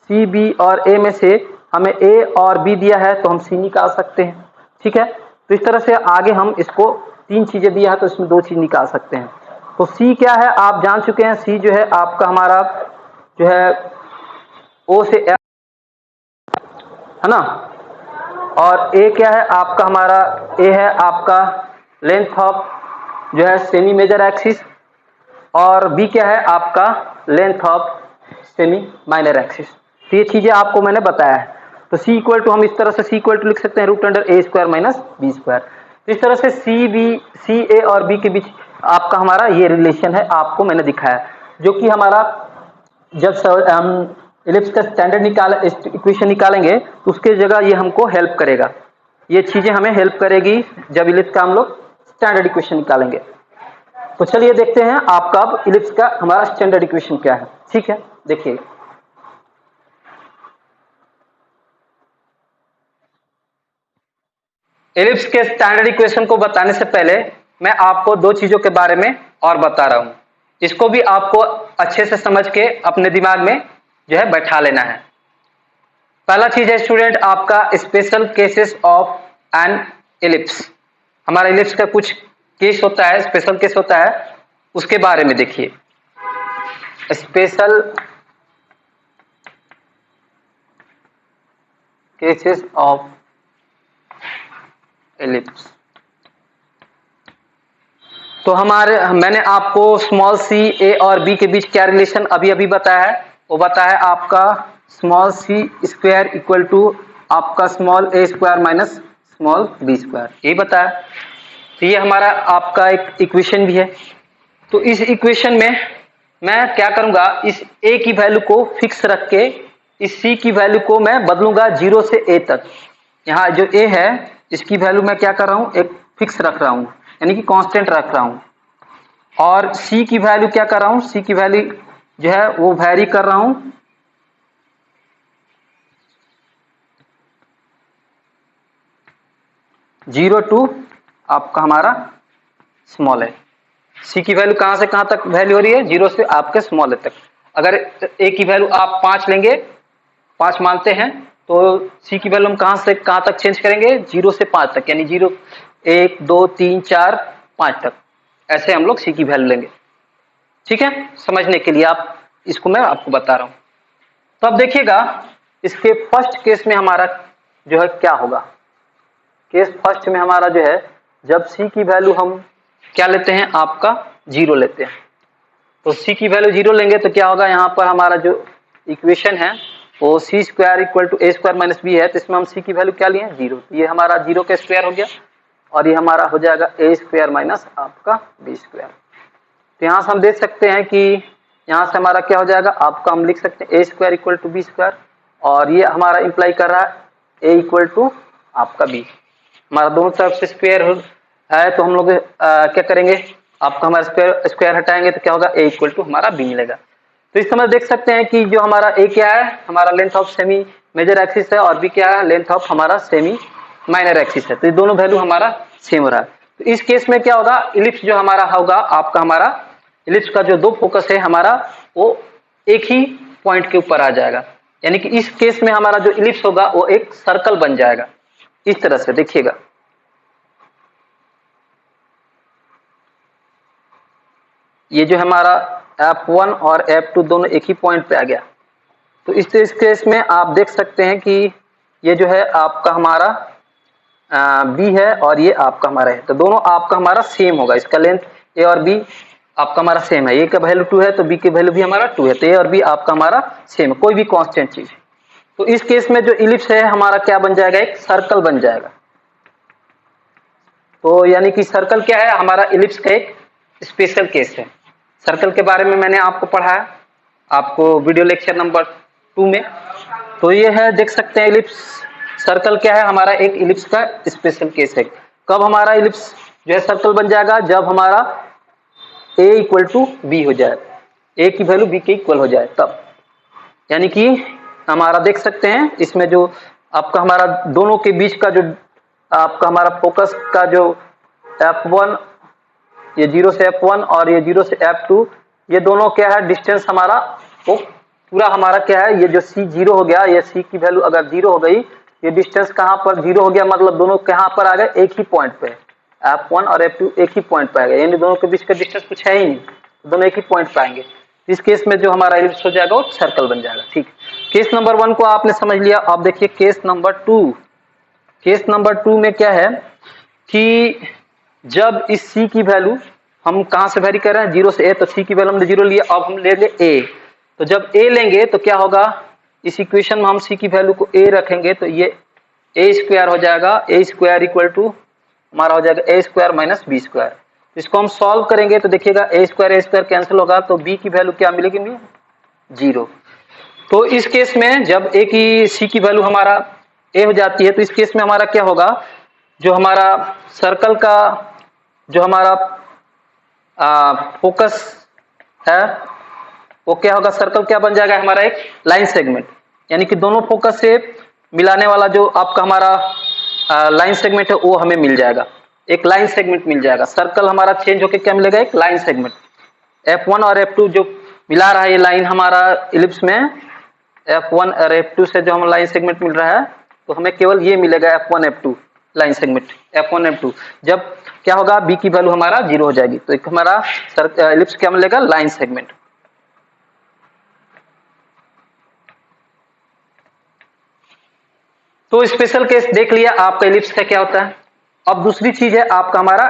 C, B और A में से हमें A और B दिया है तो हम C निकाल सकते हैं। ठीक है, तो इस तरह से आगे हम इसको तीन चीजें दिया है तो इसमें दो चीज निकाल सकते हैं। तो C क्या है आप जान चुके हैं, C जो है आपका हमारा जो है O से F है ना, और A क्या है आपका हमारा A है आपका लेंथ ऑफ जो है सेमी मेजर एक्सिस और B क्या है आपका length of semi minor axis. तो ये चीजें आपको मैंने बताया है। तो C इक्वल टू हम इस तरह से C इक्वल टू लिख सकते हैं root under A square minus B square. तो इस तरह से C, A और B के बीच आपका हमारा ये रिलेशन है, आपको मैंने दिखाया जो कि हमारा जब हम इलिप्स का स्टैंडर्ड इक्वेशन निकालेंगे तो उसके जगह ये हमको हेल्प करेगा, ये चीजें हमें हेल्प करेगी जब इलिप्स का हम लोग स्टैंडर्ड इक्वेशन निकालेंगे। तो चलिए देखते हैं आपका अब इलिप्स का हमारा स्टैंडर्ड इक्वेशन क्या है। ठीक है, देखिए इलिप्स के स्टैंडर्ड इक्वेशन को बताने से पहले मैं आपको दो चीजों के बारे में और बता रहा हूं, इसको भी आपको अच्छे से समझ के अपने दिमाग में जो है बैठा लेना है। पहला चीज है स्टूडेंट आपका special cases of N ellipse. हमारा इलिप्स का कुछ केस होता है, स्पेशल केस होता है, उसके बारे में देखिए। स्पेशल केसेस ऑफ इलिप्स, तो मैंने आपको स्मॉल सी, ए और बी के बीच क्या रिलेशन अभी अभी बताया है, वो बताया है आपका small C square equal to आपका small A square minus small B square, यही बताया। तो ये हमारा आपका एक इक्वेशन भी है। तो इस इक्वेशन में मैं क्या करूंगा, इस ए की वैल्यू को फिक्स रख के इस सी की वैल्यू को मैं बदलूंगा 0 से ए तक। यहाँ जो ए है इसकी वैल्यू मैं क्या कर रहा हूं, एक फिक्स रख रहा हूं यानी कि कांस्टेंट रख रहा हूं, और सी की वैल्यू क्या कर रहा हूं, सी की वैल्यू जो है वो वैरी कर रहा हूं 0 टू आपका हमारा स्मॉल है। सी की वैल्यू कहां से कहां तक वैल्यू हो रही है, 0 से आपके स्मॉल ए तक। अगर ए की वैल्यू आप 5 लेंगे, 5 मानते हैं, तो सी की वैल्यू हम कहां से कहां तक चेंज करेंगे, 0 से 5 तक, यानी 0 1 2 3 4 5 तक, ऐसे हम लोग सी की वैल्यू लेंगे। ठीक है, समझने के लिए आप इसको मैं आपको बता रहा हूं। तो अब देखिएगा इसके फर्स्ट केस में हमारा जो है क्या होगा। केस फर्स्ट में हमारा जो है जब सी की वैल्यू हम क्या लेते हैं आपका 0 लेते हैं, तो सी की वैल्यू 0 लेंगे तो क्या होगा, यहाँ पर हमारा जो इक्वेशन है वो C square equal to A square minus B है, तो इसमें हम सी की वैल्यू क्या लिए 0, तो ये हमारा 0 का स्क्वायर हो गया और ये हमारा हो जाएगा ए स्क्वायर माइनस आपका बी स्क्वायर। तो यहाँ से हम देख सकते हैं कि यहाँ से हमारा क्या हो जाएगा आपका, हम लिख सकते हैं A square equal to B square, और ये हमारा इंप्लाई कर रहा है ए इक्वल टू आपका बी, हमारा दोनों तरफ से स्क्वायर है तो हम लोग क्या करेंगे, आपका हमारा स्क्वायर हटाएंगे तो क्या होगा, ए इक्वल टू हमारा बी मिलेगा। तो इस समय देख सकते हैं कि जो हमारा ए क्या है, हमारा length of semi major axis है, और बी क्या है, लेंथ ऑफ हमारा सेमी माइनर एक्सिस है। तो ये दोनों वैल्यू हमारा सेम हो रहा है। तो इस केस में क्या होगा, इलिप्स जो हमारा होगा, आपका हमारा इलिप्स का जो दो फोकस है हमारा, वो एक ही पॉइंट के ऊपर आ जाएगा। यानी कि इस केस में हमारा जो इलिप्स होगा वो एक सर्कल बन जाएगा। इस तरह से देखिएगा, ये जो हमारा F1 और F2 दोनों एक ही पॉइंट पे आ गया। तो इस केस में आप देख सकते हैं कि ये जो है आपका हमारा बी है और ये आपका हमारा है, तो दोनों आपका हमारा सेम होगा। इसका लेंथ ए और बी आपका हमारा सेम है, ए का वैल्यू 2 है तो बी की वैल्यू भी हमारा 2 है, तो ए और बी आपका हमारा सेम है, कोई भी कांस्टेंट चीज। तो इस केस में जो इलिप्स है हमारा क्या बन जाएगा, एक सर्कल बन जाएगा। तो यानी कि सर्कल क्या है, हमारा इलिप्स का एक स्पेशल केस है। सर्कल के बारे में मैंने आपको पढ़ाया, आपको वीडियो लेक्चर नंबर 2 में। तो ये है, देख सकते हैं इलिप्स सर्कल क्या है, हमारा एक इलिप्स का स्पेशल केस है। कब हमारा इलिप्स जो है सर्कल बन जाएगा, जब हमारा a इक्वल टू बी हो जाए, a की वैल्यू b के इक्वल हो जाए तब। यानी कि हमारा देख सकते हैं इसमें जो आपका हमारा दोनों के बीच का जो आपका हमारा फोकस का जो F1, ये 0 से F1 और ये 0 से F2, ये दोनों क्या है डिस्टेंस हमारा, वो पूरा हमारा क्या है, ये जो C 0 हो गया, ये C की वैल्यू अगर 0 हो गई, ये डिस्टेंस कहाँ पर 0 हो गया, मतलब दोनों कहाँ पर आ गए, एक ही पॉइंट पे। F1 और F2 एक ही पॉइंट पे आ गए, यानी दोनों के बीच का डिस्टेंस कुछ है ही नहीं, दोनों एक ही पॉइंट पे आएंगे। इस केस में जो हमारा इलिप्स हो जाएगा वो सर्कल बन जाएगा। ठीक, केस नंबर 1 को आपने समझ लिया। अब देखिए केस नंबर 2। केस नंबर 2 में क्या है कि जब इस C की वैल्यू हम कहां से वेरी कर रहे हैं, 0 से A, तो C की वैल्यू हमने 0 लिया, अब हम लेंगे A। तो जब A लेंगे तो क्या होगा, इस इक्वेशन में हम C की वैल्यू को A रखेंगे तो ये A स्क्वायर हो जाएगा, A स्क्वायर इक्वल टू हमारा हो जाएगा A square minus B square. इसको हम सॉल्व करेंगे तो देखिएगा A स्क्वायर कैंसिल होगा, तो B की वैल्यू क्या मिलेगी, 0। तो इस केस में जब A की C की वैल्यू हमारा A हो जाती है, तो इस केस में हमारा क्या होगा, जो हमारा सर्कल का जो हमारा फोकस है वो क्या होगा, सर्कल क्या बन जाएगा हमारा, एक लाइन सेगमेंट। यानी कि दोनों फोकस से मिलाने वाला जो आपका हमारा लाइन सेगमेंट है वो हमें मिल जाएगा, एक लाइन सेगमेंट मिल जाएगा। सर्कल हमारा चेंज होकर क्या मिलेगा, एक लाइन सेगमेंट। F1 और F2 जो मिला रहा है ये लाइन हमारा इलिप्स में, F1 और F2 से जो हमें लाइन सेगमेंट मिल रहा है, तो हमें केवल ये मिलेगा F1 F2 line segment, F1 F2। जब क्या होगा, B की वैल्यू हमारा 0 हो जाएगी, तो एक हमारा इलिप्स क्या मिलेगा, लाइन सेगमेंट। तो स्पेशल केस देख लिया आपका इलिप्स का क्या होता है। अब दूसरी चीज है आपका हमारा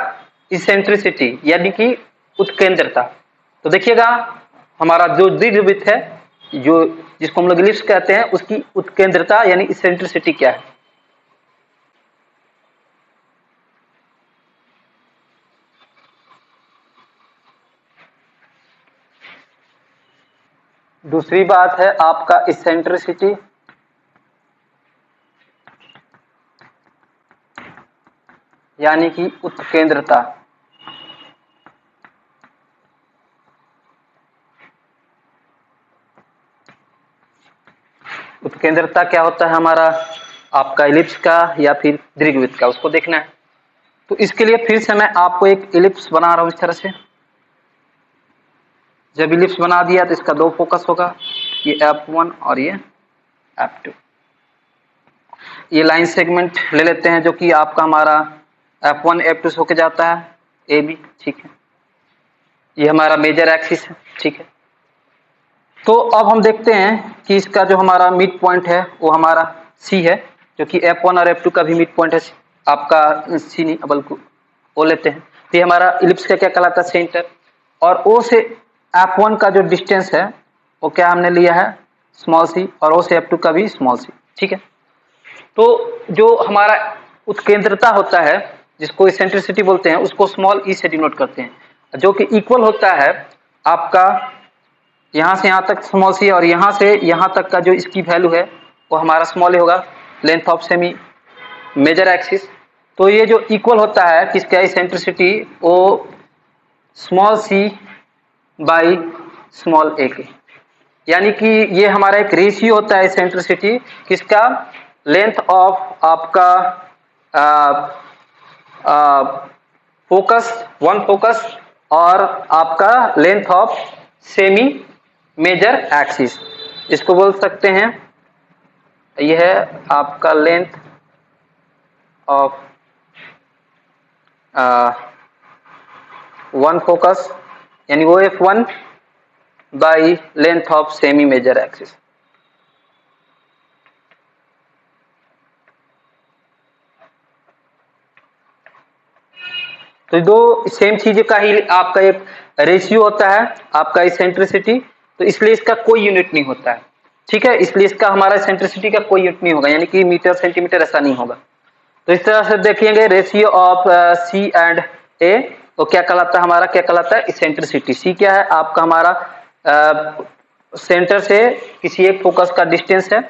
इसेंट्रिसिटी, यानी कि उत्केंद्रता। तो देखिएगा हमारा जो दीर्घवृत्त है, जो जिसको हम लोग इलिप्स कहते हैं, उसकी उत्केंद्रता यानी इसेंट्रिसिटी क्या है। दूसरी बात है आपका इसेंट्रिसिटी, यानी कि उत्केंद्रता। उत्केंद्रता क्या होता है हमारा, आपका इलिप्स का या फिर दीर्घवृत्त का, उसको देखना है। तो इसके लिए फिर से मैं आपको एक इलिप्स बना रहा हूं इस तरह से। जब इलिप्स बना दिया तो इसका दो फोकस होगा, ये F1 और ये F2। ये लाइन सेगमेंट ले लेते हैं जो कि आपका हमारा F1 F2 से होके जाता है, AB, ठीक है। ये हमारा मेजर एक्सिस है, ठीक है। तो अब हम देखते हैं कि इसका जो हमारा मिड पॉइंट है वो हमारा C है, जो कि F1 और F2 का भी मिड पॉइंट है आपका C नहीं बल्कि O लेते हैं। तो ये हमारा इलिप्स का क्या कहलाता है, सेंटर। और O से F1 का जो डिस्टेंस है वो क्या हमने लिया है, स्मॉल c, और O से F2 का भी स्मॉल c, ठीक है। तो जो हमारा उत्केंद्रता होता है जिसको इसेंट्रिसिटी बोलते हैं, उसको स्मॉल e से डिनोट करते हैं, जो कि इक्वल होता है आपका यहाँ से यहाँ तक स्मॉल c, और यहाँ से यहाँ तक का जो इसकी वैल्यू है वो हमारा स्मॉल ए होगा, length of semi major axis. तो ये जो इक्वल होता है किसका, इसेंट्रिसिटी, वो small C by small A के, यानी कि ये हमारा एक रेशियो होता है इसेंट्रिसिटी किसका, लेंथ ऑफ आपका फोकस, वन फोकस, और आपका length of semi major axis, इसको बोल सकते हैं, यह है आपका लेंथ ऑफ वन फोकस, यानी वो F1 by length of semi major axis. तो दो सेम चीज का ही आपका एक रेशियो होता है आपका इसेंट्रिसिटी, तो इसलिए इसका कोई यूनिट नहीं होता है, ठीक है, इसलिए इसका हमारा इसेंट्रिसिटी का कोई यूनिट नहीं होगा, यानी कि मीटर सेंटीमीटर ऐसा नहीं होगा। तो इस तरह से देखिएगा रेशियो ऑफ सी एंड ए, तो क्या कहलाता है हमारा, क्या कहलाता है इसेंट्रिसिटी। सी क्या है आपका हमारा सेंटर से किसी एक फोकस का डिस्टेंस है,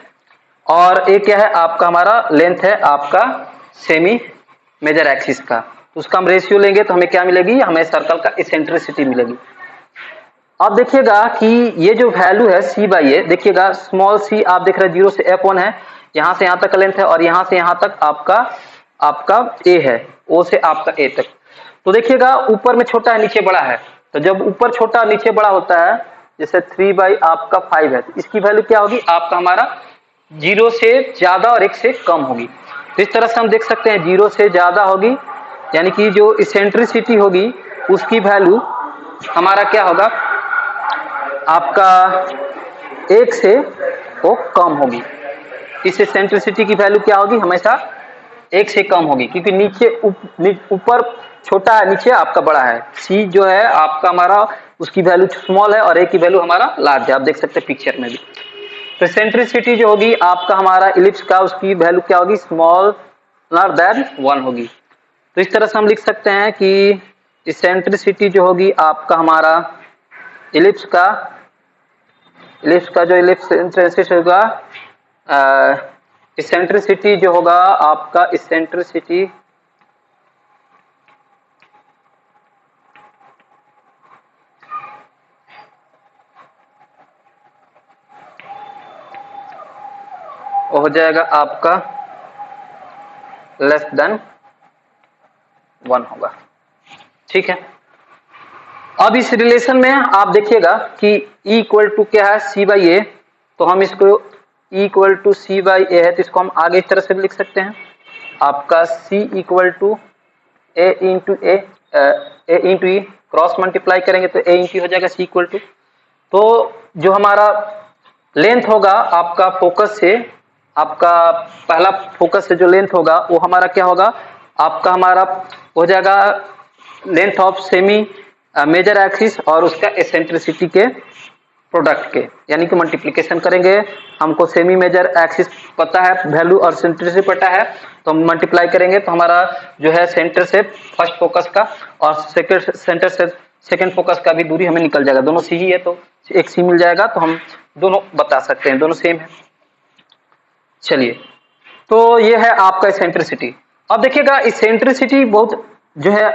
और ए क्या है आपका हमारा लेंथ है आपका सेमी मेजर एक्सिस का, तो उसका हम रेशियो लेंगे तो हमें क्या मिलेगी, हमें सर्कल का इसेंट्रिसिटी मिलेगी। अब देखिएगा कि ये जो वैल्यू है सी बाई ए, देखिएगा स्मॉल सी आप देख रहे हैं 0 से F1 है, यहां से यहां तक का लेंथ है, और यहां से यहां तक आपका ए है, ओ से आपका ए तक। तो देखिएगा ऊपर में छोटा है नीचे बड़ा है, तो जब ऊपर छोटा नीचे बड़ा होता है, जैसे 3 बाई आपका 5 है, तो इसकी वैल्यू क्या होगी आपका हमारा 0 से ज्यादा और 1 से कम होगी। तो इस तरह से हम देख सकते हैं 0 से ज्यादा होगी, यानी कि जो इसेंट्रिसिटी होगी उसकी वैल्यू हमारा क्या होगा आपका 1 से वो कम होगी। इस इसेंट्रिसिटी की वैल्यू क्या होगी, हमेशा 1 से कम होगी, क्योंकि नीचे ऊपर छोटा है नीचे आपका बड़ा है। सी जो है आपका हमारा उसकी वैल्यू स्मॉल है और ए की वैल्यू हमारा लार्ज है, आप देख सकते हैं पिक्चर में भी। तो इसेंट्रिसिटी जो होगी आपका हमारा इलिप्स का, उसकी वैल्यू क्या होगी, स्मॉलर देन 1 होगी। तो इस तरह से हम लिख सकते हैं कि इसेंट्रिसिटी जो होगी आपका हमारा इलिप्स का जो इलिप्स होगा, इसेंट्रिसिटी जो होगा आपका इसेंट्रिसिटी हो जाएगा आपका लेस देन 1 होगा, ठीक है। अब इस रिलेशन में आप देखिएगा कि E इक्वल टू क्या है सी बाई ए, तो हम इसको E equal to C by A है, तो इसको हम आगे इस तरह से भी लिख सकते हैं आपका C equal to A into E, cross multiply करेंगे तो ए इंटू हो जाएगा C इक्वल टू, तो जो हमारा लेंथ होगा आपका फोकस से, आपका पहला फोकस से जो लेंथ होगा वो हमारा क्या होगा आपका हमारा हो जाएगा length of semi major axis और उसका एसेंट्रिसिटी के प्रोडक्ट के, यानी कि मल्टीप्लिकेशन करेंगे। हमको सेमी मेजर एक्सिस पता है वैल्यू और एसेंट्रिसिटी पता है, तो हम मल्टीप्लाई करेंगे तो हमारा जो है सेंटर से फर्स्ट फोकस का और सेंटर से सेकंड फोकस का भी दूरी हमें निकल जाएगा, दोनों सी ही है तो एक सी मिल जाएगा, तो हम दोनों बता सकते हैं दोनों सेम है। चलिए, तो ये है आपका इसेंट्रिसिटी। अब देखिएगा इसेंट्रिसिटी बहुत जो है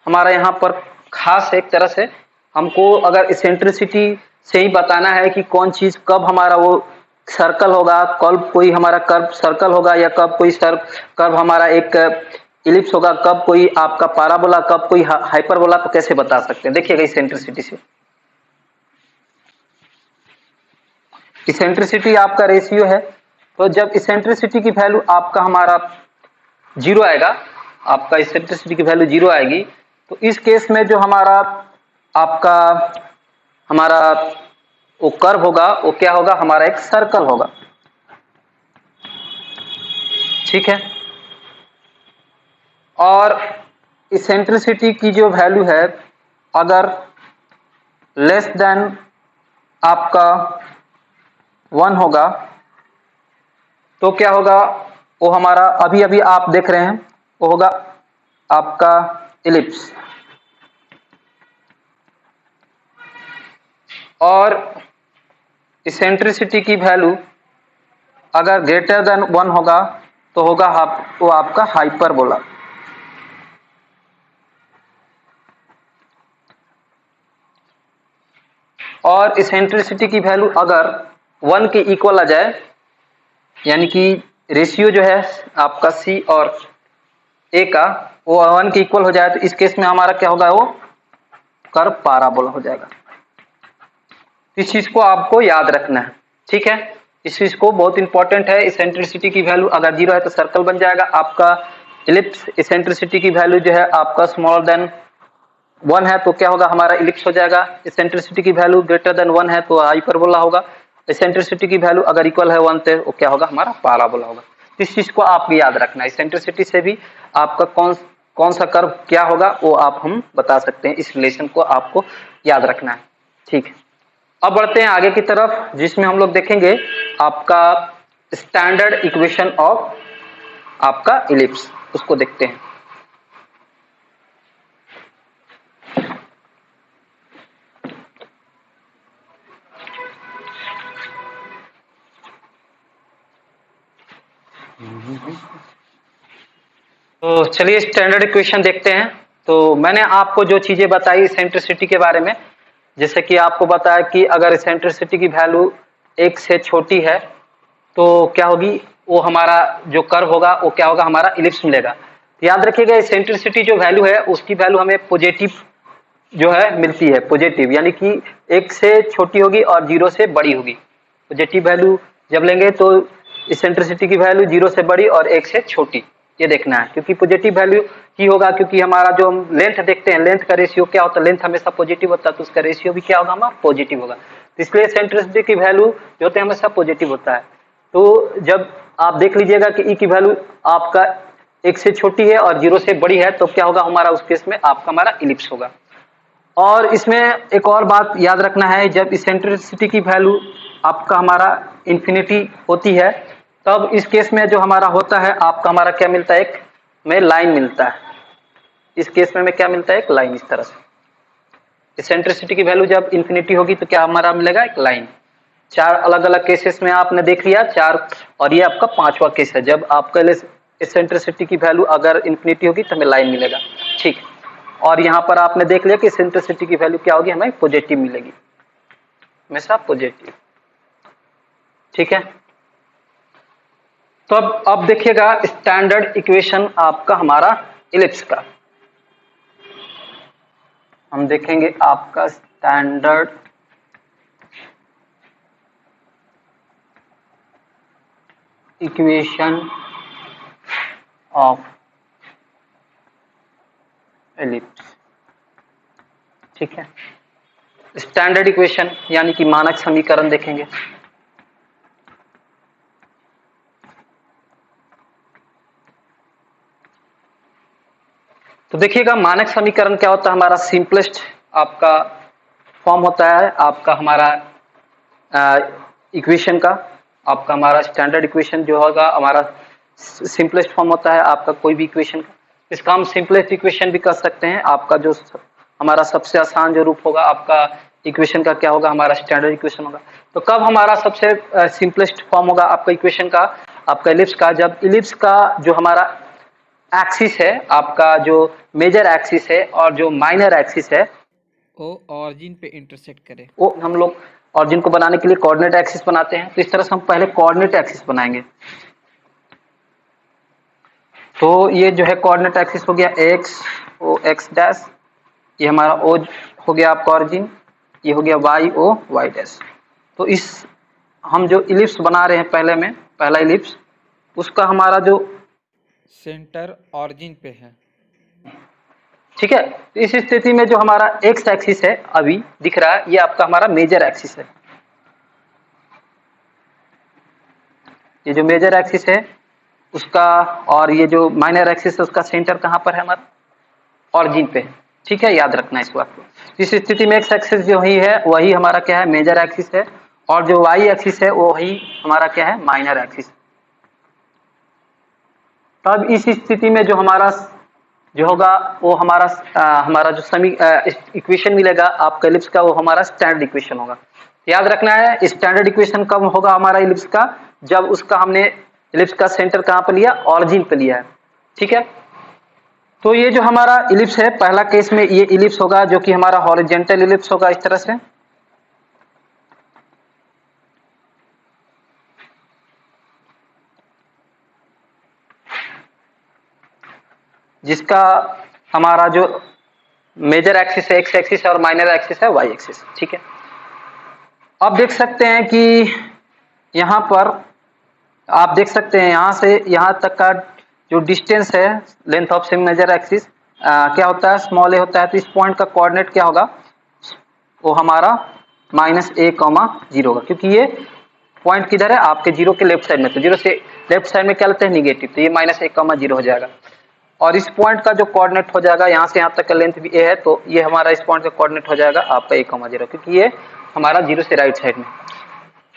हमारा यहाँ पर खास एक तरह से, हमको अगर इसेंट्रिसिटी से ही बताना है कि कौन चीज कब हमारा वो सर्कल होगा, कब कोई हमारा कर्व सर्कल होगा, या कब कोई कर्व हमारा एक इलिप्स होगा, कब कोई आपका पैराबोला, कब कोई हाइपरबोला, तो कैसे बता सकते हैं। देखिएगा इसेंट्रिसिटी से, इसेंट्रिसिटी आपका रेशियो है, तो जब इसेंट्रिसिटी की वैल्यू आपका हमारा 0 आएगा, आपका इसेंट्रिसिटी की वैल्यू 0 आएगी, तो इस केस में जो हमारा आपका हमारा वो कर्व होगा वो क्या होगा, हमारा एक सर्कल होगा, ठीक है। और इसेंट्रिसिटी की जो वैल्यू है अगर लेस देन आपका 1 होगा तो क्या होगा, वो हमारा अभी अभी आप देख रहे हैं वो होगा आपका इलिप्स। और इसेंट्रिसिटी की वैल्यू अगर ग्रेटर देन 1 होगा तो होगा वो आपका हाइपरबोला। और इसेंट्रिसिटी की वैल्यू अगर 1 के इक्वल आ जाए, यानी कि रेशियो जो है आपका सी और ए का वो 1 के इक्वल हो जाए, तो इस केस में हमारा क्या होगा, वो कर्व पैराबोला हो जाएगा। इस चीज को आपको याद रखना है, ठीक है। इस चीज को बहुत इंपॉर्टेंट है। इसेंट्रिसिटी की वैल्यू अगर 0 है तो सर्कल बन जाएगा आपका इलिप्स। इसेंट्रिसिटी की वैल्यू जो है आपका स्मॉलर देन 1 है तो क्या होगा, हमारा इलिप्स हो जाएगा। इसेंट्रिसिटी की वैल्यू ग्रेटर देन 1 है तो हाइपरबोला होगा। इसेंट्रिसिटी की वैल्यू अगर इक्वल है 1 तो वो क्या होगा, हमारा पैराबोला होगा। इस चीज को आप याद रखना है। इसेंट्रिसिटी से भी आपका कौन सा कर्व क्या होगा वो आप हम बता सकते हैं। इस रिलेशन को आपको याद रखना है, ठीक है। अब बढ़ते हैं आगे की तरफ, जिसमें हम लोग देखेंगे आपका स्टैंडर्ड इक्वेशन ऑफ आपका इलिप्स, उसको देखते हैं। तो चलिए स्टैंडर्ड इक्वेशन देखते हैं। तो मैंने आपको जो चीजें बताई इसेंट्रिसिटी के बारे में, जैसे कि आपको बताया कि अगर इसेंट्रिसिटी की वैल्यू 1 से छोटी है तो क्या होगी, वो हमारा जो कर्व होगा वो क्या होगा, हमारा इलिप्स मिलेगा। याद रखिएगा इसेंट्रिसिटी जो वैल्यू है उसकी वैल्यू हमें पॉजिटिव जो है मिलती है, पॉजिटिव, यानी कि 1 से छोटी होगी और 0 से बड़ी होगी। पॉजिटिव वैल्यू जब लेंगे तो इसेंट्रिसिटी की वैल्यू 0 से बड़ी और 1 से छोटी, ये देखना है। क्योंकि पॉजिटिव वैल्यू की होगा, क्योंकि हमारा जो हम लेंथ देखते हैं, लेंथ का रेशियो क्या होता है, लेंथ हमेशा पॉजिटिव होता है तो उसका रेशियो भी क्या होगा, हमारा पॉजिटिव होगा। तो इसलिए इसेंट्रिसिटी की वैल्यू जो होते हैं हमेशा पॉजिटिव होता है। तो जब आप देख लीजिएगा कि ई की वैल्यू आपका 1 से छोटी है और 0 से बड़ी है तो क्या होगा, हमारा उस केस में आपका हमारा इलिप्स होगा। और इसमें एक और बात याद रखना है, जब इसेंट्रिसिटी की वैल्यू आपका हमारा इंफिनिटी होती है तब इस केस में जो हमारा होता है आपका हमारा क्या मिलता है, एक में लाइन मिलता है। इस केस में क्या मिलता है, एक लाइन। इस तरह से इसेंट्रिसिटी की वैल्यू जब इंफिनिटी होगी तो क्या हमारा मिलेगा, एक लाइन। 4 अलग अलग केसेस में आपने देख लिया 4, और ये आपका 5वां केस है जब आपका इसेंट्रिसिटी की वैल्यू अगर इंफिनिटी होगी तो हमें लाइन मिलेगा, ठीक। और यहाँ पर आपने देख लिया कि इसेंट्रिसिटी की वैल्यू क्या होगी, हमें पॉजिटिव मिलेगी, हमेशा पॉजिटिव, ठीक है। तो अब देखिएगा स्टैंडर्ड इक्वेशन आपका हमारा इलिप्स का। हम देखेंगे आपका स्टैंडर्ड इक्वेशन ऑफ इलिप्स, ठीक है। स्टैंडर्ड इक्वेशन यानी कि मानक समीकरण देखेंगे। तो देखिएगा मानक समीकरण क्या होता है, हमारा सिंपलेस्ट आपका फॉर्म होता है आपका हमारा इक्वेशन का। आपका हमारा स्टैंडर्ड इक्वेशन जो होगा हमारा सिंपलेस्ट फॉर्म होता है आपका कोई भी इक्वेशन का। इसका हम सिंपलेस्ट इक्वेशन भी कर सकते हैं। आपका जो हमारा सबसे आसान जो रूप होगा आपका इक्वेशन का क्या होगा, हमारा स्टैंडर्ड इक्वेशन होगा। तो कब हमारा सबसे सिंपलेस्ट फॉर्म होगा आपका इक्वेशन का, आपका इलिप्स का, जब इलिप्स का जो हमारा एक्सिस है, आपका जो मेजर एक्सिस है और जो माइनर एक्सिस है वो ऑरिजिन पे इंटरसेक्ट करे। वो हम लोग ऑरिजिन को बनाने के लिए कोऑर्डिनेट एक्सिस बनाते हैं। तो इस तरह से हम पहले कोऑर्डिनेट एक्सिस बनाएंगे। तो ये जो है कोऑर्डिनेट एक्सिस हो गया एक्स ओ एक्स डैश, ये हमारा ओ हो गया आपका ऑरिजिन, ये हो गया वाई ओ वाई डैश। तो इस हम जो इलिप्स बना रहे हैं पहले में, पहला इलिप्स, उसका हमारा जो सेंटर ऑरिजिन पे है, ठीक है। तो इस स्थिति में जो हमारा एक्स एक्सिस है अभी दिख रहा है, ये आपका हमारा मेजर एक्सिस है। ये जो मेजर एक्सिस है उसका, और ये जो माइनर एक्सिस है उसका सेंटर कहाँ पर है, हमारा ऑरिजिन पे, ठीक है। याद रखना इस बात को। इस स्थिति में एक्स एक्सिस जो ही है वही हमारा क्या है, मेजर एक्सिस है, और जो वाई एक्सिस है वो वही हमारा क्या है, माइनर एक्सिस। तब इस स्थिति में जो हमारा जो होगा वो हमारा जो समी इक्वेशन मिलेगा आपका इलिप्स का, वो हमारा स्टैंडर्ड इक्वेशन होगा। याद रखना है स्टैंडर्ड इक्वेशन कब होगा हमारा इलिप्स का, जब उसका हमने इलिप्स का सेंटर कहाँ पर लिया, ऑरिजिन पे लिया है, ठीक है। तो ये जो हमारा इलिप्स है पहला केस में ये इलिप्स होगा जो कि हमारा हॉरिजॉन्टल इलिप्स होगा इस तरह से। जिसका हमारा जो मेजर एक्सिस है एक्स एक्सिस है और माइनर एक्सिस है वाई एक्सिस। ठीक है, अब देख सकते हैं कि यहाँ पर आप देख सकते हैं यहाँ से यहाँ तक का जो डिस्टेंस है length of semi major axis क्या होता है, स्मॉल ए होता है। तो इस पॉइंट का कोऑर्डिनेट क्या होगा, वो हमारा -a,0 होगा, क्योंकि ये पॉइंट किधर है, आपके जीरो के लेफ्ट साइड में। तो जीरो से लेफ्ट साइड में क्या लेते हैं, निगेटिव, तो ये -a,0 हो जाएगा। और इस पॉइंट का जो कोऑर्डिनेट हो जाएगा, यहाँ से यहाँ तक का लेंथ भी a है, तो ये हमारा इस पॉइंट का कोऑर्डिनेट हो जाएगा आपका a,0, क्योंकि ये हमारा जीरो से राइट साइड में।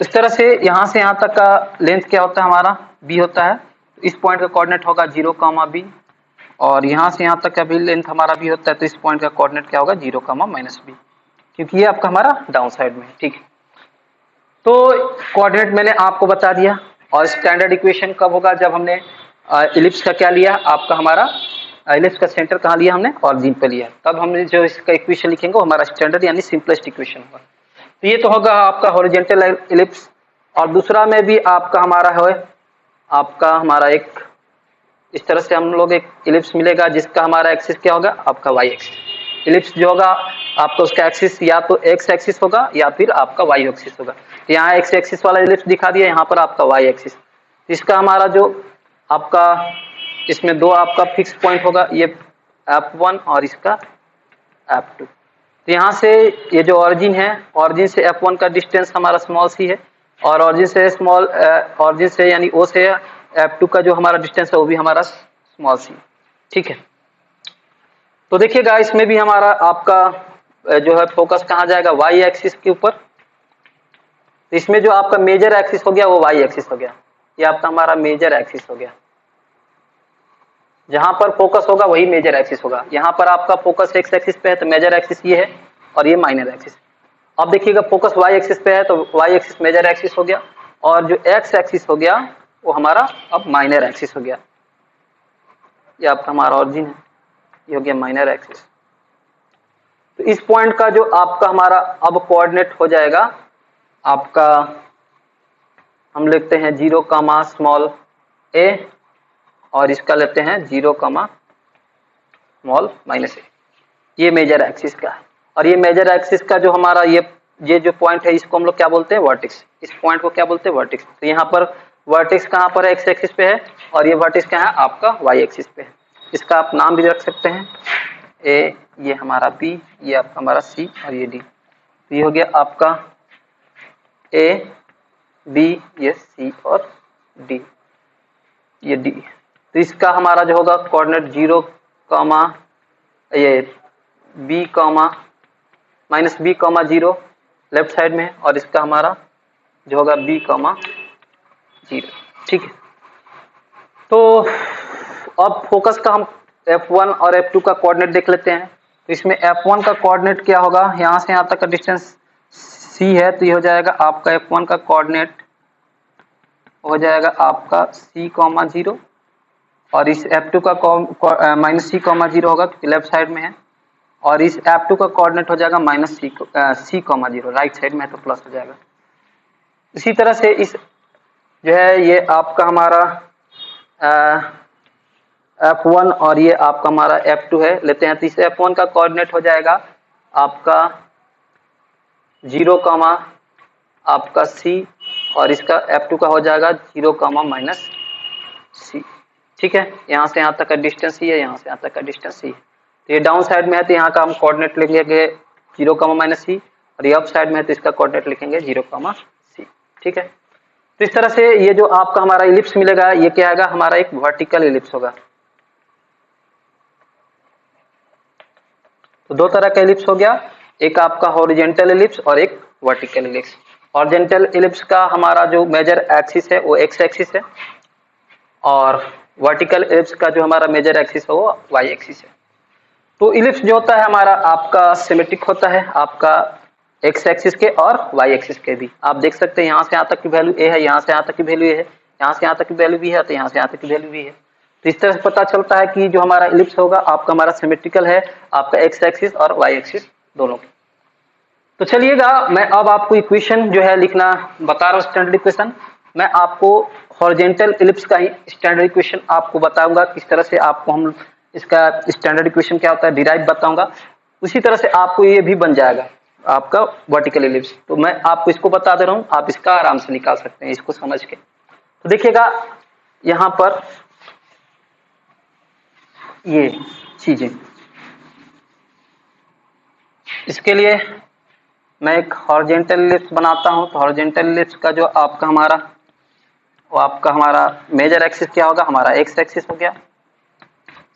इस तरह से यहाँ से यहाँ तक का लेंथ क्या होता है, हमारा b होता है। इस पॉइंट का कोऑर्डिनेट होगा 0, b, और यहाँ से यहाँ तक का भी लेंथ हमारा b होता है। तो इस पॉइंट का कोऑर्डिनेट क्या होगा, 0, -b, क्योंकि ये आपका हमारा डाउन साइड में है। ठीक है, तो कोऑर्डिनेट मैंने आपको बता दिया। और स्टैंडर्ड इक्वेशन कब होगा, जब हमने इलिप्स का क्या लिया, आपका हमारा इलिप्स का सेंटर कहाँ लिया हमने, ऑरिजिन पे लिया, तब हमने जो इसका इक्वेशन लिखेंगे वो हमारा स्टैंडर्ड यानी सिंपलेस्ट इक्वेशन होगा। तो ये तो होगा आपका हॉरिजॉन्टल इलिप्स। और दूसरा में भी आपका हमारा है, आपका हमारा एक इस तरह से हम लोग एक इलिप्स मिलेगा जिसका हमारा एक्सिस क्या होगा, आपका वाई एक्सिस। इलिप्स जो होगा आपका उसका एक्सिस या तो एक्स एक्सिस होगा या फिर आपका वाई एक्सिस होगा। तो यहाँ एक्स एक्सिस वाला इलिप्स दिखा दिया, यहाँ पर आपका वाई एक्सिस। इसका हमारा जो आपका इसमें दो आपका फिक्स पॉइंट होगा, ये F1 और इसका F2। तो यहाँ से ये जो ऑरिजिन है, ऑरिजिन से F1 का डिस्टेंस हमारा स्मॉल सी है, और ऑरिजिन से यानी O से F2 का जो हमारा डिस्टेंस है वो भी हमारा स्मॉल सी। ठीक है, तो देखिएगा इसमें भी हमारा आपका जो है फोकस कहाँ जाएगा, वाई एक्सिस के ऊपर। तो इसमें जो आपका मेजर एक्सिस हो गया वो वाई एक्सिस हो गया, ये आपका हमारा मेजर एक्सिस हो गया। जहां पर फोकस होगा वही मेजर एक्सिस होगा। यहाँ पर आपका फोकस एक्स एक्सिस पे है तो मेजर एक्सिस ये है और ये माइनर एक्सिस। अब देखिएगा फोकस वाई एक्सिस पे है तो वाई एक्सिस मेजर एक्सिस हो गया, और जो एक्स एक्सिस हो गया वो हमारा अब माइनर एक्सिस हो गया। ये आपका हमारा ऑरिजिन है, ये हो गया माइनर एक्सिस। तो इस पॉइंट का जो आपका हमारा अब कोऑर्डिनेट हो जाएगा आपका, हम लिखते हैं 0, स्मॉल a, और इसका लेते हैं 0, स्मॉल -a। ये मेजर एक्सिस का है। और ये मेजर एक्सिस का जो हमारा ये जो पॉइंट है इसको हम लोग क्या बोलते हैं, वर्टेक्स। इस पॉइंट को क्या बोलते हैं, वर्टेक्स। तो यहाँ पर वर्टेक्स कहाँ पर है, एक्स एक्सिस पे है, और ये वर्टेक्स कहाँ है, आपका वाई एक्सिस पे है। इसका आप नाम भी रख सकते हैं, ए, ये हमारा बी, ये आपका हमारा सी, और ये डी। तो ये हो गया आपका ए, बी, ये सी और डी, ये डी। तो इसका हमारा जो होगा कोऑर्डिनेट 0, ये b, -b, 0 लेफ्ट साइड में, और इसका हमारा जो होगा b, 0। ठीक है, तो अब फोकस का हम F1 और F2 का कोऑर्डिनेट देख लेते हैं। तो इसमें F1 का कोऑर्डिनेट क्या होगा, यहाँ से यहाँ तक का डिस्टेंस c है, तो ये हो जाएगा आपका F1 का कोऑर्डिनेट हो जाएगा आपका c, 0, और इस F2 का -c, 0 होगा क्योंकि लेफ्ट साइड में है, और इस F2 का कोऑर्डिनेट हो जाएगा -c, 0 राइट साइड में है, तो प्लस हो जाएगा। इसी तरह से इस जो है ये आपका हमारा F1 और ये आपका हमारा F2 है, लेते हैं। तो इस F1 का कोऑर्डिनेट हो जाएगा आपका 0, आपका c, और इसका F2 का हो जाएगा 0, -c। ठीक है, यहाँ से यहाँ तक का डिस्टेंस ही है, यहाँ से यहाँ तक का डिस्टेंस ही है। तो ये डाउन साइड में है तो यहाँ का हम कोऑर्डिनेट लिख लेंगे 0, -c, और ये अप साइड में है तो इसका कोऑर्डिनेट लिखेंगे 0, c। ठीक है, तो इस तरह से ये जो आपका हमारा इलिप्स मिलेगा ये क्या आएगा, हमारा एक वर्टिकल इलिप्स होगा। तो दो तरह का इलिप्स हो गया, एक आपका हॉरिजॉन्टल इलिप्स और एक वर्टिकल इलिप्स। हॉरिजॉन्टल इलिप्स का हमारा जो मेजर एक्सिस है वो एक्स एक्सिस है, और वर्टिकल इलिप्स का जो हमारा मेजर एक्सिस है वो वाई एक्सिस है। तो इलिप्स जो होता है हमारा आपका सिमेट्रिक होता है, आपका एक्स एक्सिस के और वाई एक्सिस के भी। आप देख सकते हैं यहाँ से यहाँ तक की वैल्यू ए है, यहाँ से यहाँ तक की वैल्यू ए है, यहाँ से यहाँ तक की वैल्यू भी है, तो यहाँ से यहाँ तक की वैल्यू भी है। तो इस तरह से पता चलता है कि जो हमारा इलिप्स होगा आपका हमारा सिमेट्रिकल है, आपका एक्स एक्सिस और वाई एक्सिस दोनों की। तो चलिएगा मैं अब आपको इक्वेशन जो है लिखना बता रहा हूँ, स्टैंडर्ड इक्वेशन। मैं आपको हॉरिजॉन्टल इलिप्स का ही स्टैंडर्ड इक्वेशन आपको बताऊंगा किस तरह से आपको हम इसका स्टैंडर्ड इक्वेशन क्या होता है डिराइव बताऊंगा। उसी तरह से आपको ये भी बन जाएगा आपका वर्टिकल एलिप्स। तो मैं आपको इसको बता दे रहा हूँ, आप इसका आराम से निकाल सकते हैं इसको समझ के। तो देखिएगा यहाँ पर ये चीजें, इसके लिए मैं एक हॉरिजॉन्टल एलिप्स बनाता हूँ। तो हॉरिजॉन्टल एलिप्स का जो आपका हमारा वो आपका हमारा मेजर एक्सिस क्या होगा, हमारा एक्स एक्सिस हो गया,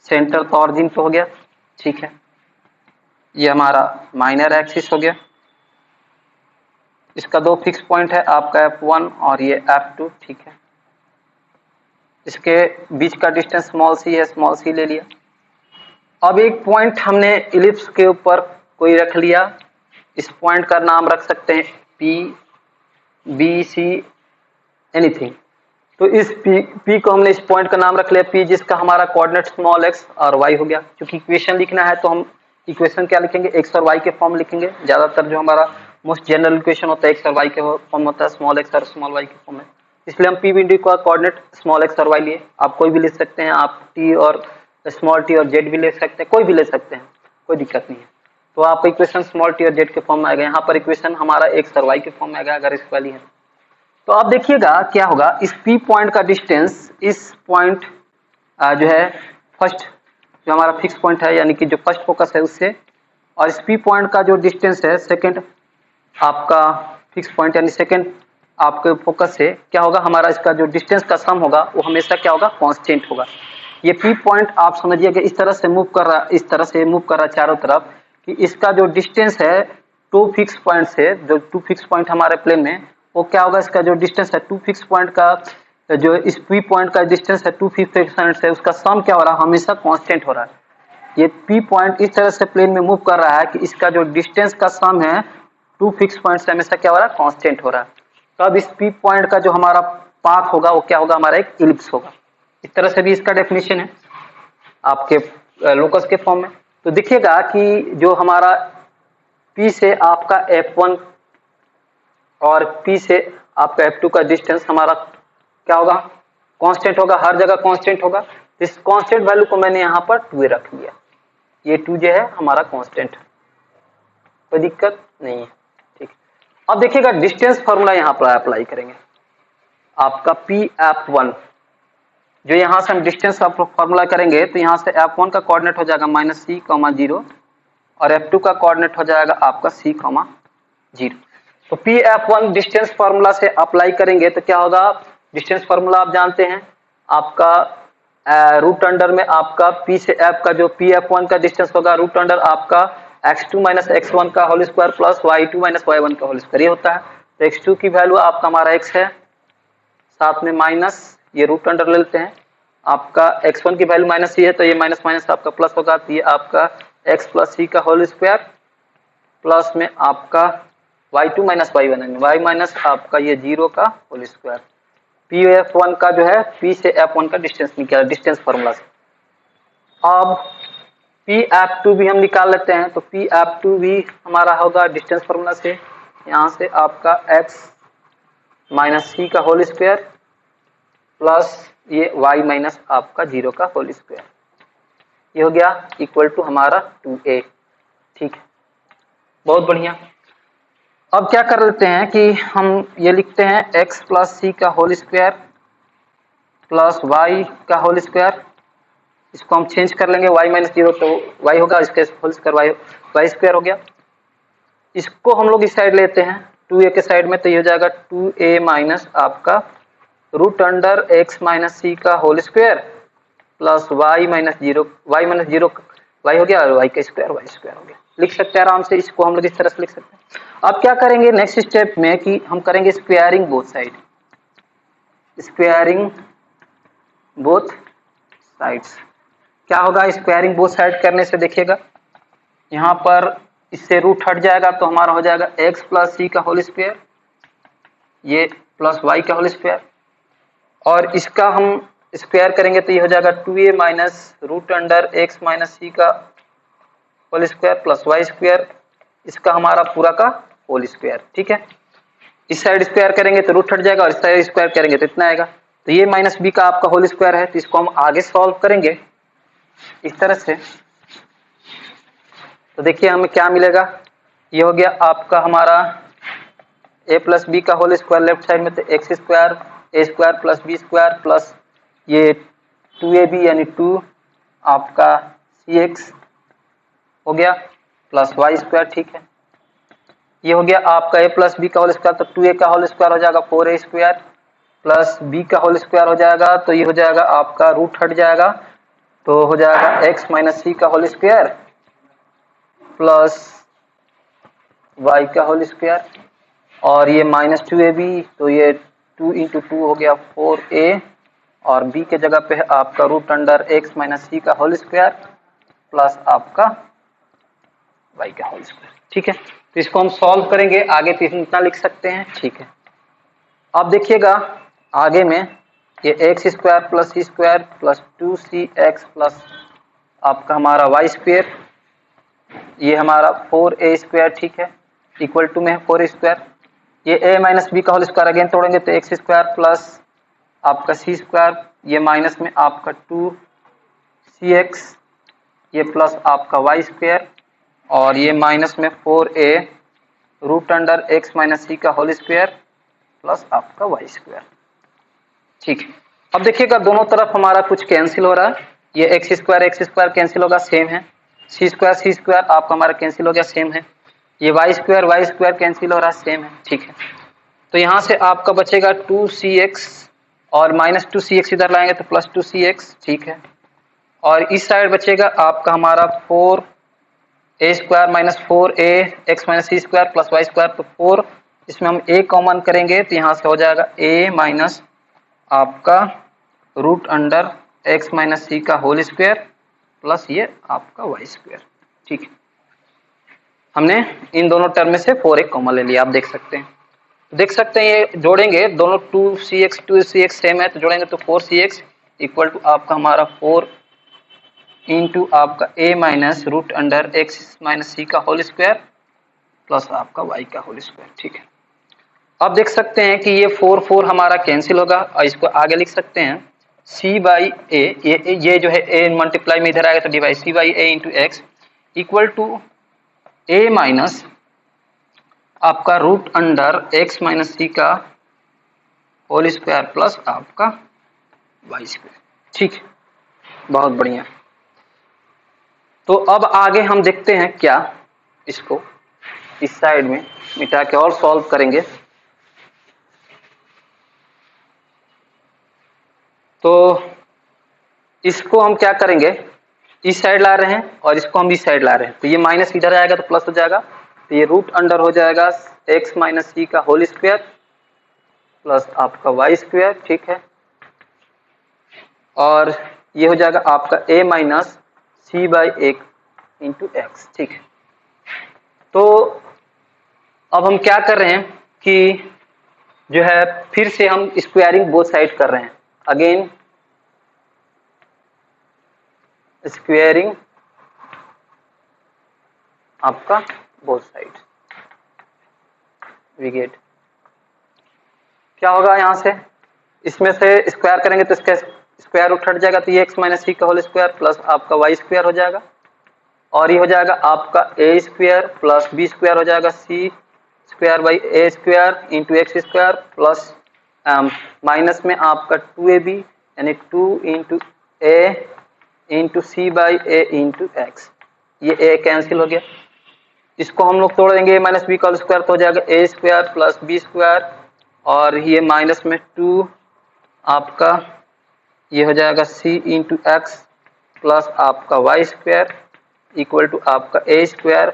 सेंटर तो ऑरिजिन पे हो गया, ठीक है। ये हमारा माइनर एक्सिस हो गया, इसका दो फिक्स पॉइंट है आपका F1 और ये F2, ठीक है। इसके बीच का डिस्टेंस स्मॉल सी है, स्मॉल सी ले लिया। अब एक पॉइंट हमने इलिप्स के ऊपर कोई रख लिया, इस पॉइंट का नाम रख सकते हैं P, B, C, एनीथिंग। तो इस P को हमने इस पॉइंट का नाम रख लिया P, जिसका हमारा कोऑर्डिनेट स्मॉल x और y हो गया। क्योंकि इक्वेशन लिखना है तो हम इक्वेशन क्या लिखेंगे, x और y के फॉर्म लिखेंगे। ज्यादातर जो हमारा मोस्ट जनरल इक्वेशन होता है x और y के फॉर्म होता है, स्मॉल x और स्मॉल y के फॉर्म में। इसलिए हम P बिंदु का कोऑर्डिनेट स्मॉल x और y लिए। आप कोई भी ले सकते हैं, आप t और स्मॉल t और z भी ले सकते हैं, कोई भी ले सकते हैं, कोई दिक्कत नहीं है। तो आप इक्वेशन स्मॉल t और z के फॉर्म में आ गए। यहाँ पर इक्वेशन हमारा x और y के फॉर्म में आ गया अगर इस वाली है। तो आप देखिएगा क्या होगा, इस P पॉइंट का डिस्टेंस इस पॉइंट जो है फर्स्ट, जो हमारा फिक्स पॉइंट है यानी कि जो फर्स्ट फोकस है उससे, और इस P पॉइंट का जो डिस्टेंस है सेकंड आपका फिक्स पॉइंट यानी सेकंड आपके फोकस से क्या होगा, हमारा इसका जो डिस्टेंस का सम होगा वो हमेशा क्या होगा, कांस्टेंट होगा। ये P पॉइंट आप समझिए कि इस तरह से मूव कर रहा, इस तरह से मूव कर रहा चारों तरफ, कि इसका जो डिस्टेंस है टू फिक्स पॉइंट से, जो टू फिक्स पॉइंट हमारे प्लेन में, वो क्या होगा, इसका जो डिस्टेंस है टू फिक्स पॉइंट का, जो इस P पॉइंट का डिस्टेंस है टू फिक्स पॉइंट से, उसका सम क्या हो रहा है, हमेशा कांस्टेंट हो रहा है। ये P पॉइंट इस तरह से प्लेन में मूव कर रहा है कि इसका जो डिस्टेंस का सम है टू फिक्स पॉइंट से हमेशा क्या हो रहा है, कांस्टेंट हो रहा है। तो अब इस P पॉइंट का जो हमारा पाथ होगा वो क्या होगा, हमारा एक इलिप्स होगा। इस तरह से भी इसका डेफिनेशन है आपके लोकस के फॉर्म में। तो देखिएगा कि जो हमारा P से आपका F1 और P से आपका F2 का डिस्टेंस हमारा क्या होगा, कांस्टेंट होगा, हर जगह कांस्टेंट होगा। इस कांस्टेंट वैल्यू को मैंने यहाँ पर 2 रख लिया, ये 2 जो है हमारा कांस्टेंट, कोई दिक्कत नहीं है, ठीक। अब देखिएगा डिस्टेंस फॉर्मूला यहाँ पर अप्लाई करेंगे। आपका P/F1, जो यहाँ से हम डिस्टेंस का फॉर्मूला करेंगे तो यहाँ से F1 का कोऑर्डिनेट हो जाएगा -c, 0 और F2 का कोऑर्डिनेट हो जाएगा आपका c, 0। तो P/F1 डिस्टेंस फार्मूला से अप्लाई करेंगे तो क्या होगा, डिस्टेंस फार्मूला आप जानते हैं आपका रूट अंडर में आपका P से F का जो P/F1 का डिस्टेंस होगा रूट अंडर आपका x2 - x1 का whole square plus y2 - y1 का होल स्क्वायर, ये होता है। तो x2 की वैल्यू आपका हमारा x है, साथ में माइनस ये रूट अंडर ले लेते हैं, आपका x1 की वैल्यू -c है तो ये माइनस माइनस आपका प्लस होगा, तो ये आपका x + c का होल स्क्वायर प्लस में आपका y2 - y1, y माइनस आपका ये 0 का होल स्क्वायर। P/F1 का जो है P से F1 का डिस्टेंस निकाला डिस्टेंस फार्मूला से। अब P/F2 भी हम निकाल लेते हैं, तो P/F2 भी हमारा होगा डिस्टेंस फार्मूला से, यहाँ से आपका x - c का होल स्क्वायर प्लस ये y माइनस आपका 0 का होल स्क्वायर, ये हो गया इक्वल टू हमारा 2a, ठीक है, बहुत बढ़िया। अब क्या कर लेते हैं कि हम ये लिखते हैं x + c का होल स्क्वायर प्लस y का होल स्क्वायर, इसको हम चेंज कर लेंगे, y - 0 तो y होगा, इसका होल स्क्वायर y स्क्वायर हो गया। इसको हम लोग इस साइड लेते हैं 2a के साइड में, तो ये हो जाएगा 2a माइनस आपका रूट अंडर x - c का whole square plus y - 0, y - 0 y हो गया और y का स्क्वायर y स्क्वायर हो गया। लिख सकते हैं आराम से, इसको हम लोग इस तरह से लिख सकते हैं। अब क्या करेंगे नेक्स्ट स्टेप में कि हम करेंगे squaring both side, squaring both sides. क्या होगा स्क्वायरिंग बोथ साइड करने से, देखिएगा यहाँ पर इससे रूट हट जाएगा तो हमारा हो जाएगा x + c का होल स्क्वायर, ये प्लस y का होल स्क्वायर, और इसका हम स्क्वायर करेंगे तो ये हो जाएगा 2a minus root under x - c का whole square plus y square, इसका हमारा पूरा का होल स्क्वायर, ठीक है। इस साइड स्क्वायर करेंगे तो रूट हट जाएगा और इस साइड स्क्वायर करेंगे तो इतना आएगा। तो ये -b का आपका होल स्क्वायर है, तो इसको हम आगे सॉल्व करेंगे इस तरह से। तो देखिए हमें क्या मिलेगा, ये हो गया आपका हमारा a प्लस बी का होल स्क्वायर लेफ्ट साइड में, तो X square A square plus B square plus ये 2ab यानी 2 आपका cx हो गया प्लस वाई स्क्वायर, ठीक है। ये हो गया आपका a प्लस बी का होल स्क्वायर, तो 2a का होल स्क्वायर हो जाएगा 4a स्क्वायर प्लस b का होल स्क्वायर हो जाएगा, तो ये हो जाएगा आपका रूट हट जाएगा, तो हो जाएगा x माइनस सी का होल स्क्वायर प्लस y का होल स्क्वायर, और ये माइनस 2ab, तो ये 2 इंटू 2 हो गया 4a, और b के जगह पे है आपका रूट अंडर x माइनस सी का होल स्क्वायर प्लस आपका y का होल स्क्वायर, ठीक है। तो इसको हम सॉल्व करेंगे, आगे तो इतना लिख सकते हैं, ठीक है। अब देखिएगा आगे में ये एक्स स्क्वायर प्लस सी स्क्वायर प्लस 2cx प्लस आपका हमारा वाई स्क्वायर, ये हमारा 4a स्क्वायर, ठीक है, इक्वल टू में है 4a स्क्वायर, ये a माइनस बी का होल स्क्वायर अगेन तोड़ेंगे तो एक्स स्क्वायर प्लस आपका सी स्क्वायर, ये माइनस में आपका 2cx, ये प्लस आपका वाई स्क्वायर, और ये माइनस में 4a root under x minus सी का होल स्क्वायर प्लस आपका वाई स्क्वायर, ठीक है। अब देखिएगा दोनों तरफ हमारा कुछ कैंसिल हो रहा है, ये एक्स स्क्वायर कैंसिल होगा, सेम है, सी स्क्वायर आपका हमारा कैंसिल हो गया, सेम है, ये वाई स्क्वायर कैंसिल हो रहा है, सेम है, ठीक है। तो यहाँ से आपका बचेगा 2cx और माइनस 2cx इधर लाएंगे तो प्लस 2cx, ठीक है, और इस साइड बचेगा आपका हमारा 4a square minus 4a X minus सी स्क्वायर प्लस वाई स्क्वायर, तो 4 इसमें हम a कॉमन करेंगे तो यहाँ से हो जाएगा a माइनस आपका रूट अंडर एक्स माइनस सी का होल स्क्वायर प्लस ये आपका वाई स्क्वायर, ठीक है। हमने इन दोनों टर्म में से 4a कॉमन ले लिया, आप देख सकते हैं, ये जोड़ेंगे दोनों 2cx सेम है, तो जोड़ेंगे तो 4cx इक्वल टू आपका हमारा 4 इंटू आपका a minus root under x minus सी का होल स्क्वायर प्लस आपका y का होल स्क्वायर, ठीक है। अब देख सकते हैं कि ये 4 हमारा कैंसिल होगा, और इसको आगे लिख सकते हैं c बाई ए, ये जो है a मल्टीप्लाई में इधर आएगा तो divide c by A into x equal to a minus आपका रूट अंडर एक्स माइनस सी का होल स्क्वायर प्लस आपका वाई स्क्वायर, ठीक है, बहुत बढ़िया। तो अब आगे हम देखते हैं क्या, इसको इस साइड में मिटा के और सॉल्व करेंगे। तो इसको हम क्या करेंगे, इस साइड ला रहे हैं और इसको हम इस साइड ला रहे हैं, तो ये माइनस इधर आएगा तो प्लस हो जाएगा, तो ये रूट अंडर हो जाएगा एक्स माइनस सी का होल स्क्वायर प्लस आपका वाई स्क्वायर, ठीक है, और ये हो जाएगा आपका a माइनस सी बाई एक इंटू एक्स, ठीक है। तो अब हम क्या कर रहे हैं कि जो है फिर से हम स्क्वायरिंग बोथ साइड कर रहे हैं, अगेन स्क्वायरिंग आपका बोथ साइड, वी गेट क्या होगा, यहाँ से इसमें से स्क्वायर करेंगे तो इसका स्क्वायर रूट हट जाएगा, तो ये एक्स माइनस सी का होल स्क्वायर प्लस आपका वाई स्क्वायर हो जाएगा, और ये हो जाएगा आपका ए स्क्वायर प्लस बी स्क्वायर हो जाएगा C square by A square into x square plus minus में आपका 2ab यानी 2 into A into C by A into X, ये ए कैंसिल हो गया, इसको हम लोग तोड़ देंगे माइनस बी का होल स्क्वायर, तो हो जाएगा A square plus B square, और ये माइनस में 2 आपका ये हो जाएगा सी इंटू एक्स प्लस आपका वाई स्क्वायर इक्वल टू आपका ए स्क्वायर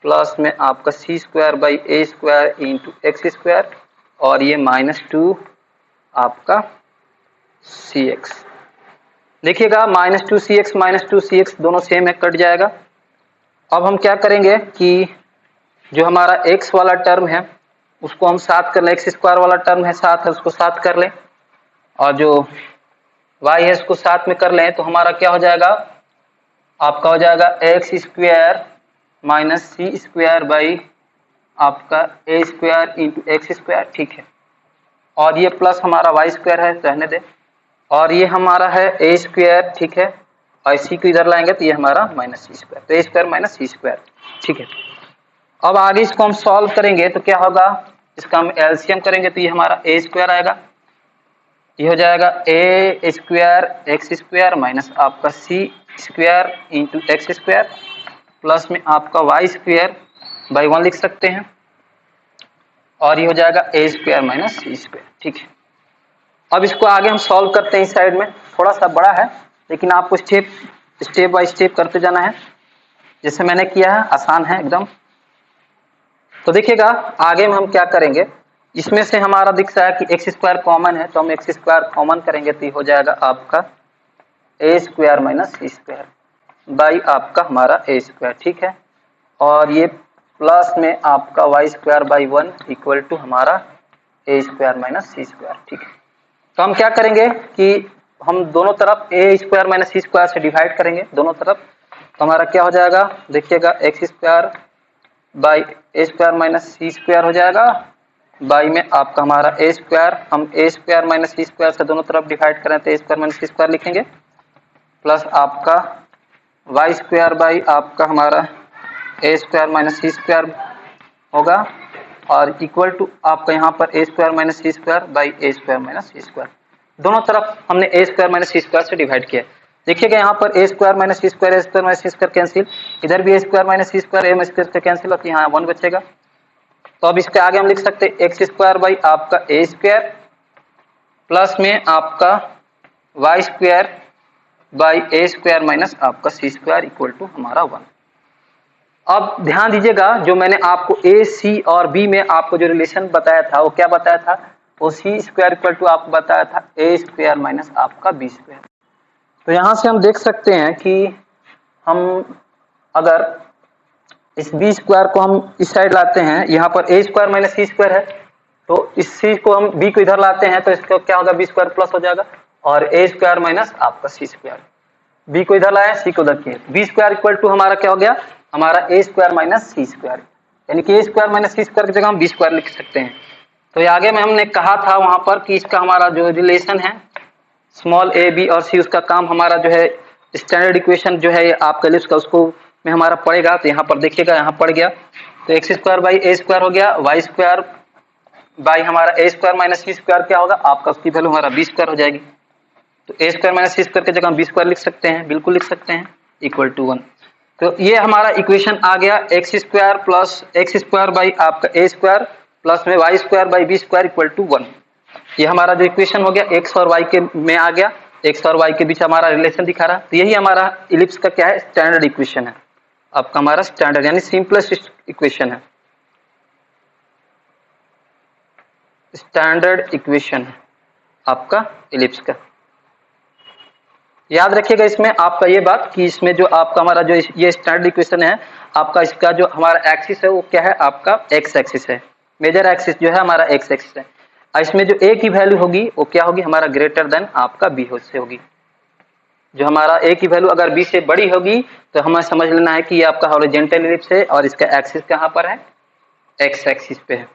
प्लस में आपका सी square by A square into x square, और ये माइनस 2 आपका सी एक्स। देखिएगा माइनस 2cx दोनों सेम है, कट जाएगा। अब हम क्या करेंगे कि जो हमारा x वाला टर्म है उसको हम साथ कर लें, एक्स स्क्वायर वाला टर्म है साथ है उसको साथ कर लें, और जो y है इसको साथ में कर लें, तो हमारा क्या हो जाएगा, आपका हो जाएगा x square minus C square by आपका ए स्क्वायर इंटू एक्स स्क्वायर, ठीक है, और ये प्लस हमारा वाई स्क्वायर है, रहने दे, और ये हमारा है ए स्क्वायर, ठीक है, और सी को इधर लाएंगे तो ये हमारा माइनस सी स्क्वायर, तो a square minus C square. ठीक है, अब आगे इसको हम सॉल्व करेंगे तो क्या होगा, इसका हम एलसीएम करेंगे तो ये हमारा ए स्क्वायर आएगा, ये हो जाएगा A square X square minus आपका सी square into x square plus में आपका वाई स्क्वायर बाई 1 लिख सकते हैं, और ये हो जाएगा A square minus C square. ठीक है, अब इसको आगे हम सॉल्व करते हैं। इस साइड में थोड़ा सा बड़ा है लेकिन आपको स्टेप बाय स्टेप करते जाना है, जैसे मैंने किया है, आसान है एकदम। तो देखिएगा आगे में हम क्या करेंगे, इसमें से हमारा दिख रहा है कि एक्स स्क्वायर कॉमन है, तो हम एक्स स्क्वायर कॉमन करेंगे तो हो जाएगा आपका ए square minus C square by आपका हमारा ए स्क्वायर। ठीक है, और ये प्लस में आपका Y square by 1 equal to हमारा a square minus C square. ठीक है, तो हम क्या करेंगे कि हम दोनों तरफ a square minus C square से डिवाइड करेंगे दोनों तरफ, तो हमारा क्या हो जाएगा, देखिएगा x square by A square minus C square हो जाएगा, बाई में आपका हमारा ए स्क्वायर, हम a square minus C square से दोनों तरफ डिवाइड करें तो a square minus C square लिखेंगे, प्लस आपका वाई स्क्वायर बाई आपका हमारा a square minus C square होगा, और इक्वल टू आपका यहाँ पर A square minus C square by A square minus C square. दोनों तरफ हमने A square minus C square से डिवाइड किया। देखिएगा यहाँ पर A square minus C square, A square minus C square cancel, इधर भी A square minus C square, A square से कैंसिल होती है, यहाँ 1 बचेगा। तो अब इसके आगे हम लिख सकते हैं एक्स स्क्वायर बाई आपका ए स्क्वायर प्लस में आपका Y square by A square minus आपका सी स्क्वायर इक्वल टू हमारा 1। अब ध्यान दीजिएगा, जो मैंने आपको ए सी और बी में आपको जो रिलेशन बताया था वो क्या बताया था, वो सी स्क्वायर इक्वल टू आपको बताया था ए स्क्वायर माइनस आपका बी स्क्वायर। तो यहाँ से हम देख सकते हैं कि हम अगर इस बी स्क्वायर को हम इस साइड लाते हैं, यहाँ पर A square minus C square है, तो इस सी को हम बी को इधर लाते हैं तो इसका क्या होगा, बी स्क्वायर प्लस हो जाएगा, और ए स्क्वायर माइनस आपका सी स्क्वायर, बी को इधर लाए सी को उधर किए, बी स्क्वायर इक्वल टू हमारा क्या हो गया, हमारा a square minus C square, यानी कि ए स्क्वायर माइनस सी स्क्वायर की जगह हम बी स्क्वायर लिख सकते हैं। तो आगे में हमने कहा था वहां पर कि इसका हमारा जो रिलेशन है स्मॉल ए बी और सी, उसका काम हमारा जो है स्टैंडर्ड इक्वेशन जो है आपका एलिप्स का, उसको में हमारा पड़ेगा। तो यहाँ पर देखिएगा यहाँ पड़ गया, तो X square by A square हो गया, वाई स्क्वायर बाई हमारा a square minus C square क्या होगा आपका, उसकी वैल्यू हमारा बी स्क्वायर हो जाएगी। तो a square minus C square की जगह हम बी स्क्वायर लिख सकते हैं, बिल्कुल लिख सकते हैं, इक्वल टू 1। तो ये हमारा इक्वेशन आ गया x square plus x square by आपका ए स्क्वायर प्लस में y square by b square equal to 1। ये हमारा जो इक्वेशन हो गया एक्स और वाई के में आ गया, एक्स और वाई के बीच हमारा रिलेशन दिखा रहा है। तो यही हमारा इलिप्स का क्या है, स्टैंडर्ड इक्वेशन है आपका, हमारा स्टैंडर्ड यानी सिंपलेस्ट इक्वेशन है, स्टैंडर्ड इक्वेशन है आपका इलिप्स का। याद रखिएगा इसमें आपका ये बात कि इसमें जो आपका हमारा जो ये स्टैंडर्ड इक्वेशन है आपका, इसका जो हमारा एक्सिस है वो क्या है आपका एक्स एक्सिस है, मेजर एक्सिस जो है हमारा एक्स एक्सिस है। इसमें जो ए की वैल्यू होगी वो क्या होगी, हमारा ग्रेटर देन आपका बी से होगी। जो हमारा ए की वैल्यू अगर बी से बड़ी होगी तो हमें समझ लेना है कि ये आपका हॉरिजॉन्टल इलिप्स है और इसका एक्सिस कहाँ पर है, एक्स एक्सिस पे है।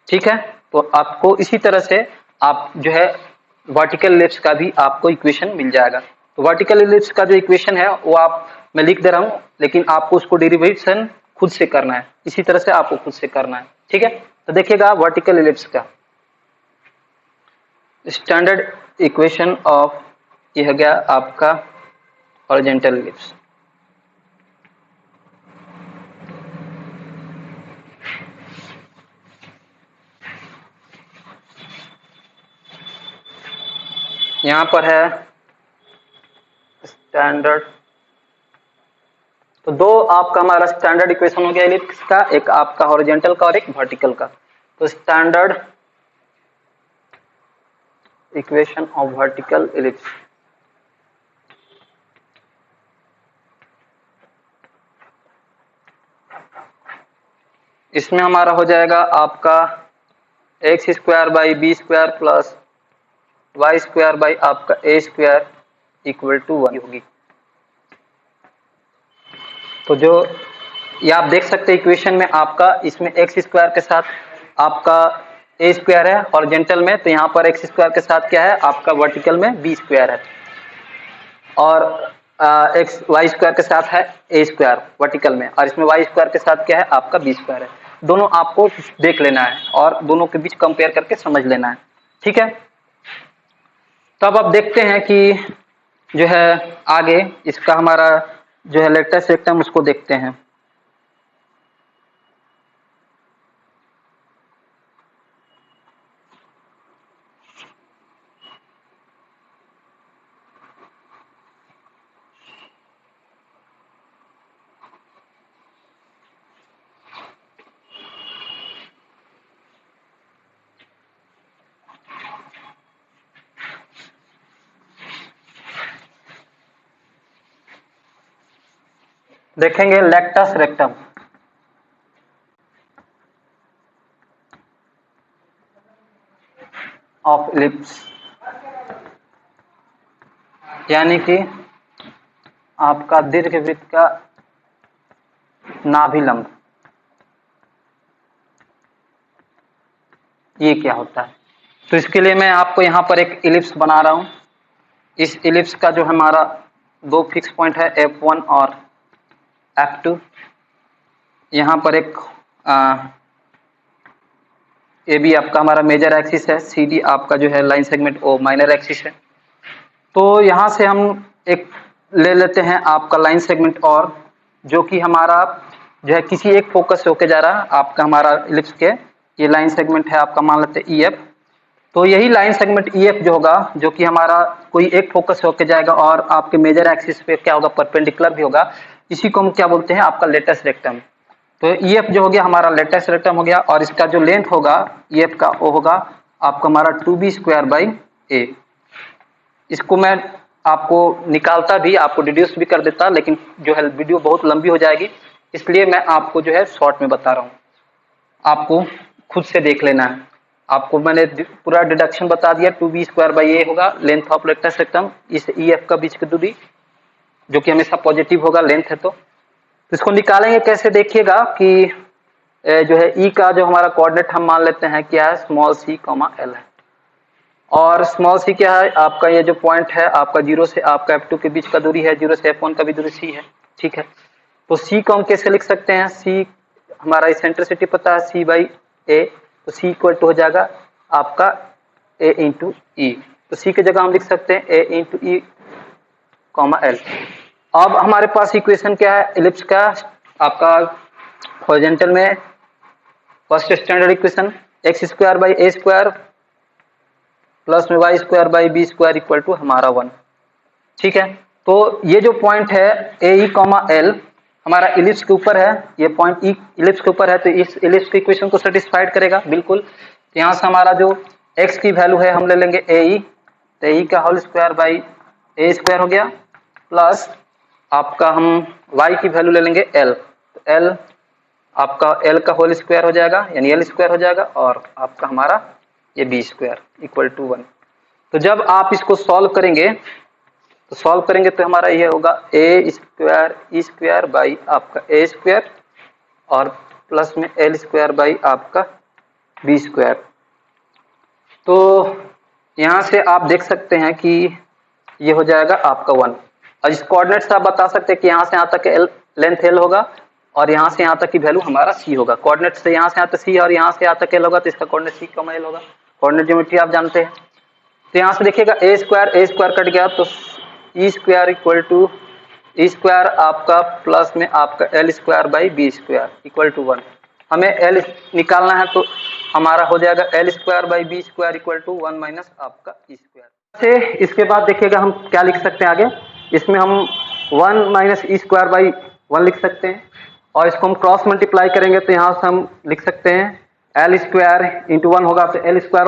ठीक है, तो आपको इसी तरह से आप जो है वर्टिकल इलिप्स का भी आपको इक्वेशन मिल जाएगा। तो वर्टिकल इलिप्स का जो इक्वेशन है वो आप मैं लिख दे रहा हूँ, लेकिन आपको उसको डेरिवेशन खुद से करना है, इसी तरह से आपको खुद से करना है। ठीक है, तो देखिएगा वर्टिकल इलिप्स का स्टैंडर्ड इक्वेशन ऑफ ये हो गया आपका हॉरिजॉन्टल इलिप्स। यहां पर है स्टैंडर्ड, तो दो आपका हमारा स्टैंडर्ड इक्वेशन हो गया इलिप्स का, एक आपका हॉरिजॉन्टल का और एक वर्टिकल का। तो standard equation of vertical ellipse, इसमें हमारा हो जाएगा आपका x square by b square plus Y square by आपका ए स्क्वायर इक्वल टू 1 होगी। तो जो ये आप देख सकते हैं इक्वेशन में आपका, इसमें एक्स स्क्वायर के साथ आपका ए स्क्वायर है हॉरिजॉन्टल में, तो यहाँ पर एक्स स्क्वायर के साथ क्या है आपका वर्टिकल में बी स्क्वायर है। और एक्स वाई स्क्वायर के साथ है ए स्क्वायर वर्टिकल में, और इसमें वाई स्क्वायर के साथ क्या है आपका बी स्क्वायर है। दोनों आपको देख लेना है और दोनों के बीच कंपेयर करके समझ लेना है, ठीक है। तब अब देखते हैं कि जो है आगे इसका हमारा जो है लेटेस्ट रेक्टम उसको देखते हैं। देखेंगे लेक्टस रेक्टम। ऑफ इलिप्स यानी कि आपका दीर्घवृत्त का नाभिलंब, ये क्या होता है। तो इसके लिए मैं आपको यहाँ पर एक इलिप्स बना रहा हूँ। इस इलिप्स का जो हमारा दो फिक्स पॉइंट है F1 और F2। यहाँ पर एक ए बी आपका हमारा मेजर एक्सिस है, सी डी आपका जो है line segment o minor axis है। तो यहाँ से हम एक ले लेते हैं आपका लाइन सेगमेंट और जो कि हमारा जो है किसी एक फोकस से होके जा रहा है आपका हमारा इलिप्स के, ये लाइन सेगमेंट है आपका, मान लेते हैं EF। तो यही लाइन सेगमेंट EF जो होगा जो कि हमारा कोई एक फोकस से होके जाएगा और आपके मेजर एक्सिस पे क्या होगा परपेंडिकुलर भी होगा, इसी को हम क्या बोलते हैं आपका लेटेस्ट रेक्टम। तो EF जो हो गया हमारा लेटेस्ट रेक्टम हो गया, और इसका जो लेंथ होगा EF का वो होगा आपका हमारा 2b²/a। इसको मैं आपको निकालता भी, आपको डिड्यूस भी कर देता, लेकिन जो है वीडियो बहुत लंबी हो जाएगी, इसलिए मैं आपको जो है शॉर्ट में बता रहा हूँ, आपको खुद से देख लेना है। आपको मैंने पूरा डिडक्शन बता दिया, 2b²/a होगा लेंथ ऑफ लेटेस्ट रेक्टम, इस EF का बीच की दूरी जो कि हमेशा पॉजिटिव होगा, लेंथ है। तो इसको निकालेंगे कैसे, देखिएगा कि जो है E का जो हमारा कोऑर्डिनेट हम मान लेते हैं क्या है, स्मॉल c, L है। और स्मॉल c क्या है आपका, ये जो पॉइंट है आपका 0 से आपका F2 के बीच का दूरी है, 0 से F1 का भी दूरी c है, ठीक है। तो c को हम कैसे लिख सकते हैं, c हमारा इसेंट्रिसिटी पता है c/a, तो c इक्वल टू हो जाएगा आपका a इंटू ई। तो c की जगह हम लिख सकते हैं a इंटू ई, L। अब हमारे पास इक्वेशन क्या है इलिप्स का आपका हॉरिजॉन्टल में, first standard equation x² plus में y² इक्वल टू हमारा 1, ठीक है। तो ये जो पॉइंट है AE, L हमारा इलिप्स के ऊपर है, ये पॉइंट E इलिप्स के ऊपर है, तो इस इलिप्स की इक्वेशन को सेटिस्फाइड करेगा बिल्कुल। तो यहाँ से हमारा जो x की वैल्यू है हम ले लेंगे AE, तो AE का होल स्क्वायर/a² हो गया, प्लस आपका हम y की वैल्यू ले लेंगे L, तो L आपका L का होल स्क्वायर हो जाएगा यानी L² हो जाएगा, और आपका हमारा ये b² इक्वल टू 1। तो जब आप इसको सॉल्व करेंगे तो हमारा ये होगा a² आपका a² और प्लस में L² आपका b²। तो यहाँ से आप देख सकते हैं कि ये हो जाएगा आपका 1। और इस कोऑर्डिनेट से आप बता सकते हैं कि यहाँ से यहाँ तक लेंथ L होगा और यहाँ से यहाँ तक की वैल्यू हमारा C होगा। कोऑर्डिनेट से यहाँ से यहाँ तक C और यहाँ से यहाँ तक L होगा, तो इसका कोऑर्डिनेट C, L होगा। कोऑर्डिनेट ज्योमेट्री आप जानते हैं। तो यहाँ से देखिएगा a² कट गया, तो E² इक्वल टू E² आपका प्लस में आपका L²/b² इक्वल टू 1। हमें L निकालना है, तो हमारा हो जाएगा L²/b² इक्वल टू 1 माइनस आपका E²। से इसके बाद देखिएगा हम क्या लिख सकते हैं आगे, इसमें हम 1 माइनस E²/1 लिख सकते हैं, और इसको हम क्रॉस मल्टीप्लाई करेंगे तो यहाँ से हम लिख सकते हैं L² इंटू 1 होगा, तो L²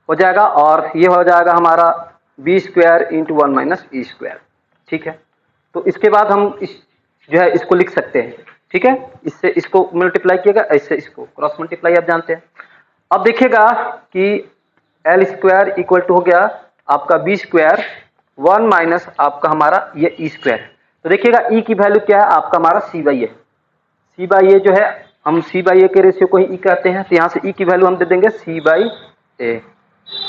हो जाएगा, और ये हो जाएगा हमारा b² इंटू 1 माइनस E², ठीक है। तो इसके बाद हम जो है इसको लिख सकते हैं, ठीक है। इससे इसको मल्टीप्लाई किएगा, ऐसे इसको क्रॉस मल्टीप्लाई आप जानते हैं। अब देखिएगा कि L² इक्वल टू हो गया आपका b² 1 माइनस आपका हमारा ये E²। तो देखिएगा E की वैल्यू क्या है आपका हमारा c/a जो है, हम c/a के रेशियो को ही E कहते हैं, तो यहाँ से E की वैल्यू हम दे देंगे c/a।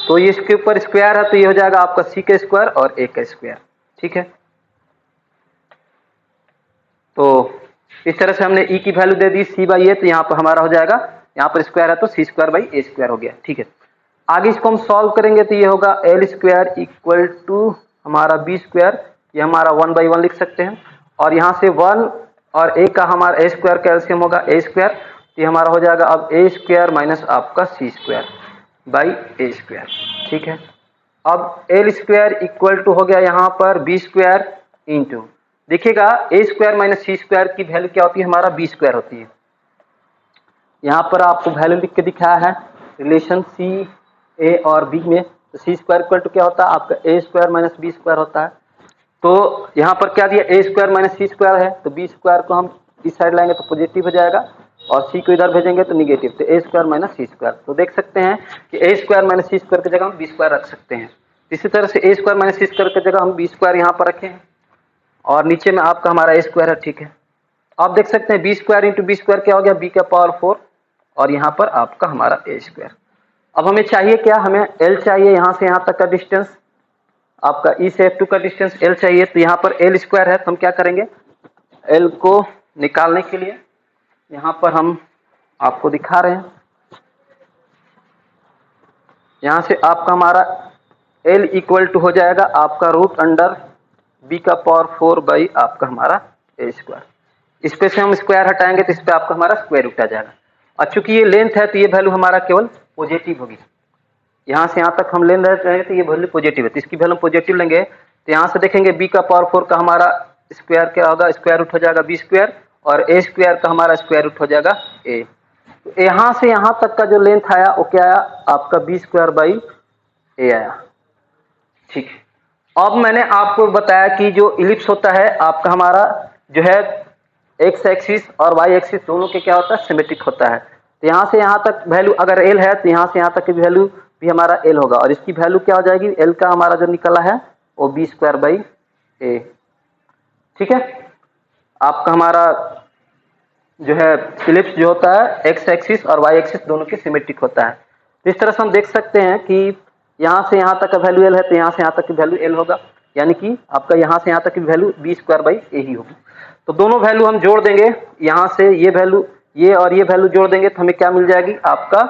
तो ये इसके ऊपर स्क्वायर है, तो ये हो जाएगा आपका c² और a², ठीक है। तो इस तरह से हमने ई की value they the C by A, तो यहाँ पर हमारा हो जाएगा, यहाँ पर स्क्वायर है तो सी स्क्वायर बाई ए स्क्वायर हो गया। ठीक है, आगे इसको हम सॉल्व करेंगे तो ये होगा एल स्क्वायर इक्वल टू हमारा बी स्क्वायर, ये हमारा 1/1 लिख सकते हैं, और यहाँ से 1 और ए का हमारा ए स्क्वायर का एलसीएम होगा ए स्क्वायर, तो ये हमारा हो जाएगा अब ए स्क्वायर माइनस आपका सी स्क्वायर बाई ए स्क्वायर। ठीक है, अब एल स्क्वायर इक्वल टू हो गया यहाँ पर बी स्क्वायर इंटू, देखिएगा ए स्क्वायर माइनस सी स्क्वायर की वैल्यू क्या होती है, हमारा बी स्क्वायर होती है। यहाँ पर आपको वैल्यू लिख के दिखाया है रिलेशन सी ए और बी में, तो सी स्क्वायर इक्वल टू क्या होता है आपका ए स्क्वायर माइनस बी स्क्वायर होता है। तो यहाँ पर क्या दिया, ए स्क्वायर माइनस सी स्क्वायर है, तो बी स्क्वायर को हम इस साइड लाएंगे तो पॉजिटिव हो जाएगा, और सी को इधर भेजेंगे तो निगेटिव, तो a square minus C square. तो देख सकते हैं कि ए स्क्वायर माइनस सी स्क्वायर की जगह हम बी स्क्वायर रख सकते हैं। इसी तरह से ए स्क्वायर माइनस सी स्क्वायर की जगह हम बी स्क्वायर यहाँ पर रखें, और नीचे में आपका हमारा ए स्क्वायर है। ठीक है, आप देख सकते हैं b square into b square क्या हो गया, बी का पावर 4, और यहाँ पर आपका हमारा ए स्क्वायर। अब हमें चाहिए क्या, हमें एल चाहिए, यहाँ से यहाँ तक का डिस्टेंस आपका ई से F2 का डिस्टेंस एल चाहिए, तो यहाँ पर एल स्क्वायर है, तो हम क्या करेंगे, एल को निकालने के लिए यहाँ पर हम आपको दिखा रहे हैं, यहाँ से आपका हमारा एल इक्वल टू हो जाएगा आपका रूट अंडर बी का पावर 4 बाई आपका हमारा ए स्क्वायर। इस पे से हम स्क्वायर हटाएंगे तो इस पे आपका हमारा स्क्वायर रूट आ जाएगा, और चूंकि ये लेंथ है तो ये वैल्यू हमारा केवल पॉजिटिव होगी, यहाँ से यहाँ तक हम लेंथ रहेंगे तो ये वैल्यू पॉजिटिव है, तो इसकी वैल्यू पॉजिटिव लेंगे, तो यहाँ से देखेंगे बी का पावर 4 का हमारा स्क्वायर क्या होगा, स्क्वायर रूट हो जाएगा बी स्क्वायर, और ए स्क्वायर का हमारा स्क्वायर रूट हो जाएगा ए। तो यहाँ से यहाँ तक का जो लेंथ आया वो क्या आया आपका बी स्क्वायर बाई ए आया। ठीक है, अब मैंने आपको बताया कि जो इलिप्स होता है आपका हमारा जो है एक्स एक्सिस और वाई एक्सिस दोनों के क्या होता है, सिमेट्रिक होता है। तो यहाँ से यहाँ तक वैल्यू अगर एल है तो यहाँ से यहाँ तक की वैल्यू भी हमारा एल होगा, और इसकी वैल्यू क्या हो जाएगी, एल का हमारा जो निकला है वो बी स्क्वायर बाई ए। ठीक है, आपका हमारा जो है इलिप्स जो होता है एक्स एक्सिस और वाई एक्सिस दोनों के सिमेट्रिक होता है। तो इस तरह से हम देख सकते हैं कि यहाँ से यहाँ तक का वैल्यू एल है तो यहाँ से यहाँ तक की वैल्यू एल होगा, यानी कि आपका यहाँ से यहाँ तक की वैल्यू बी स्क्वायर बाई ए ही होगी। तो दोनों वैल्यू हम जोड़ देंगे, यहाँ से ये वैल्यू ये और ये वैल्यू जोड़ देंगे तो हमें क्या मिल जाएगी आपका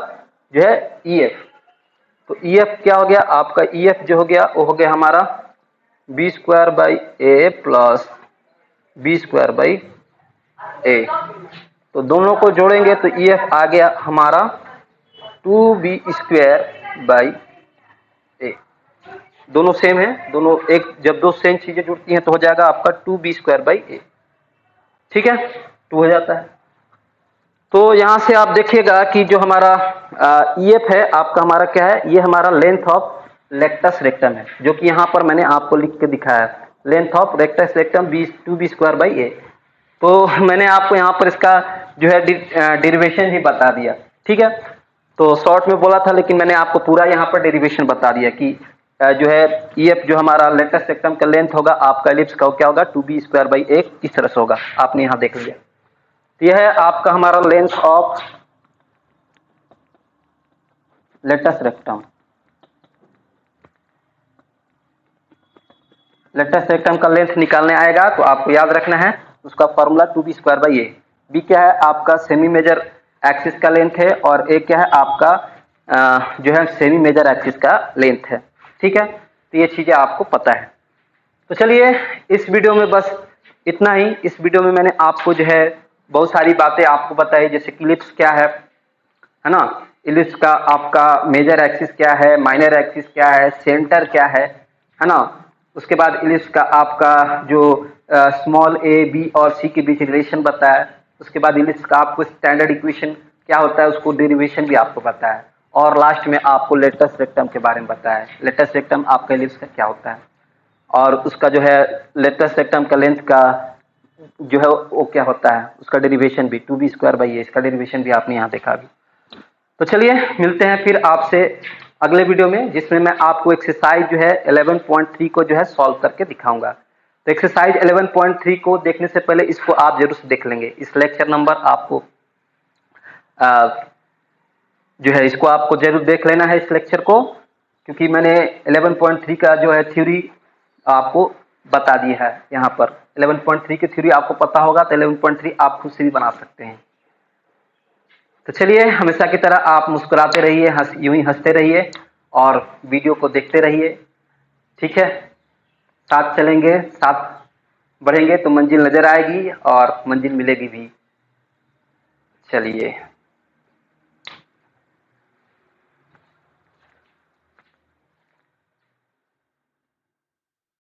जो है ई एफ। तो ई एफ क्या हो गया आपका, ई एफ जो हो गया वो हो गया हमारा B square by A plus B square by A. तो दोनों को जोड़ेंगे तो ई एफ आ गया हमारा 2b स्क्वायर बाई ए। दोनों सेम है, दोनों एक, जब दो सेम चीजें जुड़ती हैं तो हो जाएगा आपका 2b स्क्वायर बाई ए। ठीक है, 2 हो जाता है। तो यहां से आप देखिएगा कि जो हमारा ई एफ है आपका हमारा क्या है, ये हमारा लेंथ ऑफ लेक्टस रेक्टम है, जो कि यहाँ पर मैंने आपको लिख के दिखाया है, length of rectus rectum 2b square by A. तो मैंने आपको यहाँ पर इसका जो है डेरिवेशन ही बता दिया। ठीक है, तो शॉर्ट में बोला था लेकिन मैंने आपको पूरा यहाँ पर डेरिवेशन बता दिया कि जो है ई एफ जो हमारा लेटेस्ट सेक्टम का लेंथ होगा आपका एलिप्स का क्या होगा 2b स्क्वायर बाई ए, किस तरह से होगा आपने यहाँ देख लिया। तो यह है आपका हमारा length of latest rectum. Latest rectum का लेंथ निकालने आएगा तो आपको याद रखना है उसका formula 2b square by a. B क्या है आपका सेमी मेजर एक्सिस का लेंथ है, और ए क्या है आपका जो है सेमी मेजर एक्सिस का लेंथ है। ठीक है, तो ये चीजें आपको पता है। तो चलिए इस वीडियो में बस इतना ही। इस वीडियो में मैंने आपको जो है बहुत सारी बातें आपको बताई, जैसे कि इलिप्स क्या है ना, इलिप्स का आपका मेजर एक्सिस क्या है, माइनर एक्सिस क्या है, सेंटर क्या है ना। उसके बाद इलिप्स का आपका जो स्मॉल ए बी और सी के बीच रिलेशन बताया। उसके बाद इलिप्स का आपको स्टैंडर्ड इक्वेशन क्या होता है उसको डेरिवेशन भी आपको पता है, और लास्ट में आपको लेटेस्ट रेक्टम के बारे में बताया। लेटेस्ट रेक्टम आपका इलिप्स का क्या होता है, और उसका जो है लेटेस्ट रेक्टम का लेंथ का जो है वो क्या होता है, उसका डेरिवेशन भी 2b स्क्वायर बाई ए, इसका डेरिवेशन भी आपने यहाँ देखा भी। तो चलिए मिलते हैं फिर आपसे अगले वीडियो में, जिसमें मैं आपको एक्सरसाइज जो है 11.3 को जो है सॉल्व करके दिखाऊंगा। तो एक्सरसाइज 11.3 को देखने से पहले इसको आप जरूर से देख लेंगे। इस लेक्चर नंबर आपको जो है इसको आपको जरूर देख लेना है इस लेक्चर को, क्योंकि मैंने 11.3 का जो है थ्योरी आपको बता दी है यहाँ पर। 11.3 की थ्योरी आपको पता होगा तो 11.3 आप खुद से भी बना सकते हैं। तो चलिए, हमेशा की तरह आप मुस्कुराते रहिए, यूं ही हंसते रहिए और वीडियो को देखते रहिए। ठीक है, साथ चलेंगे, साथ बढ़ेंगे तो मंजिल नजर आएगी और मंजिल मिलेगी भी। चलिए।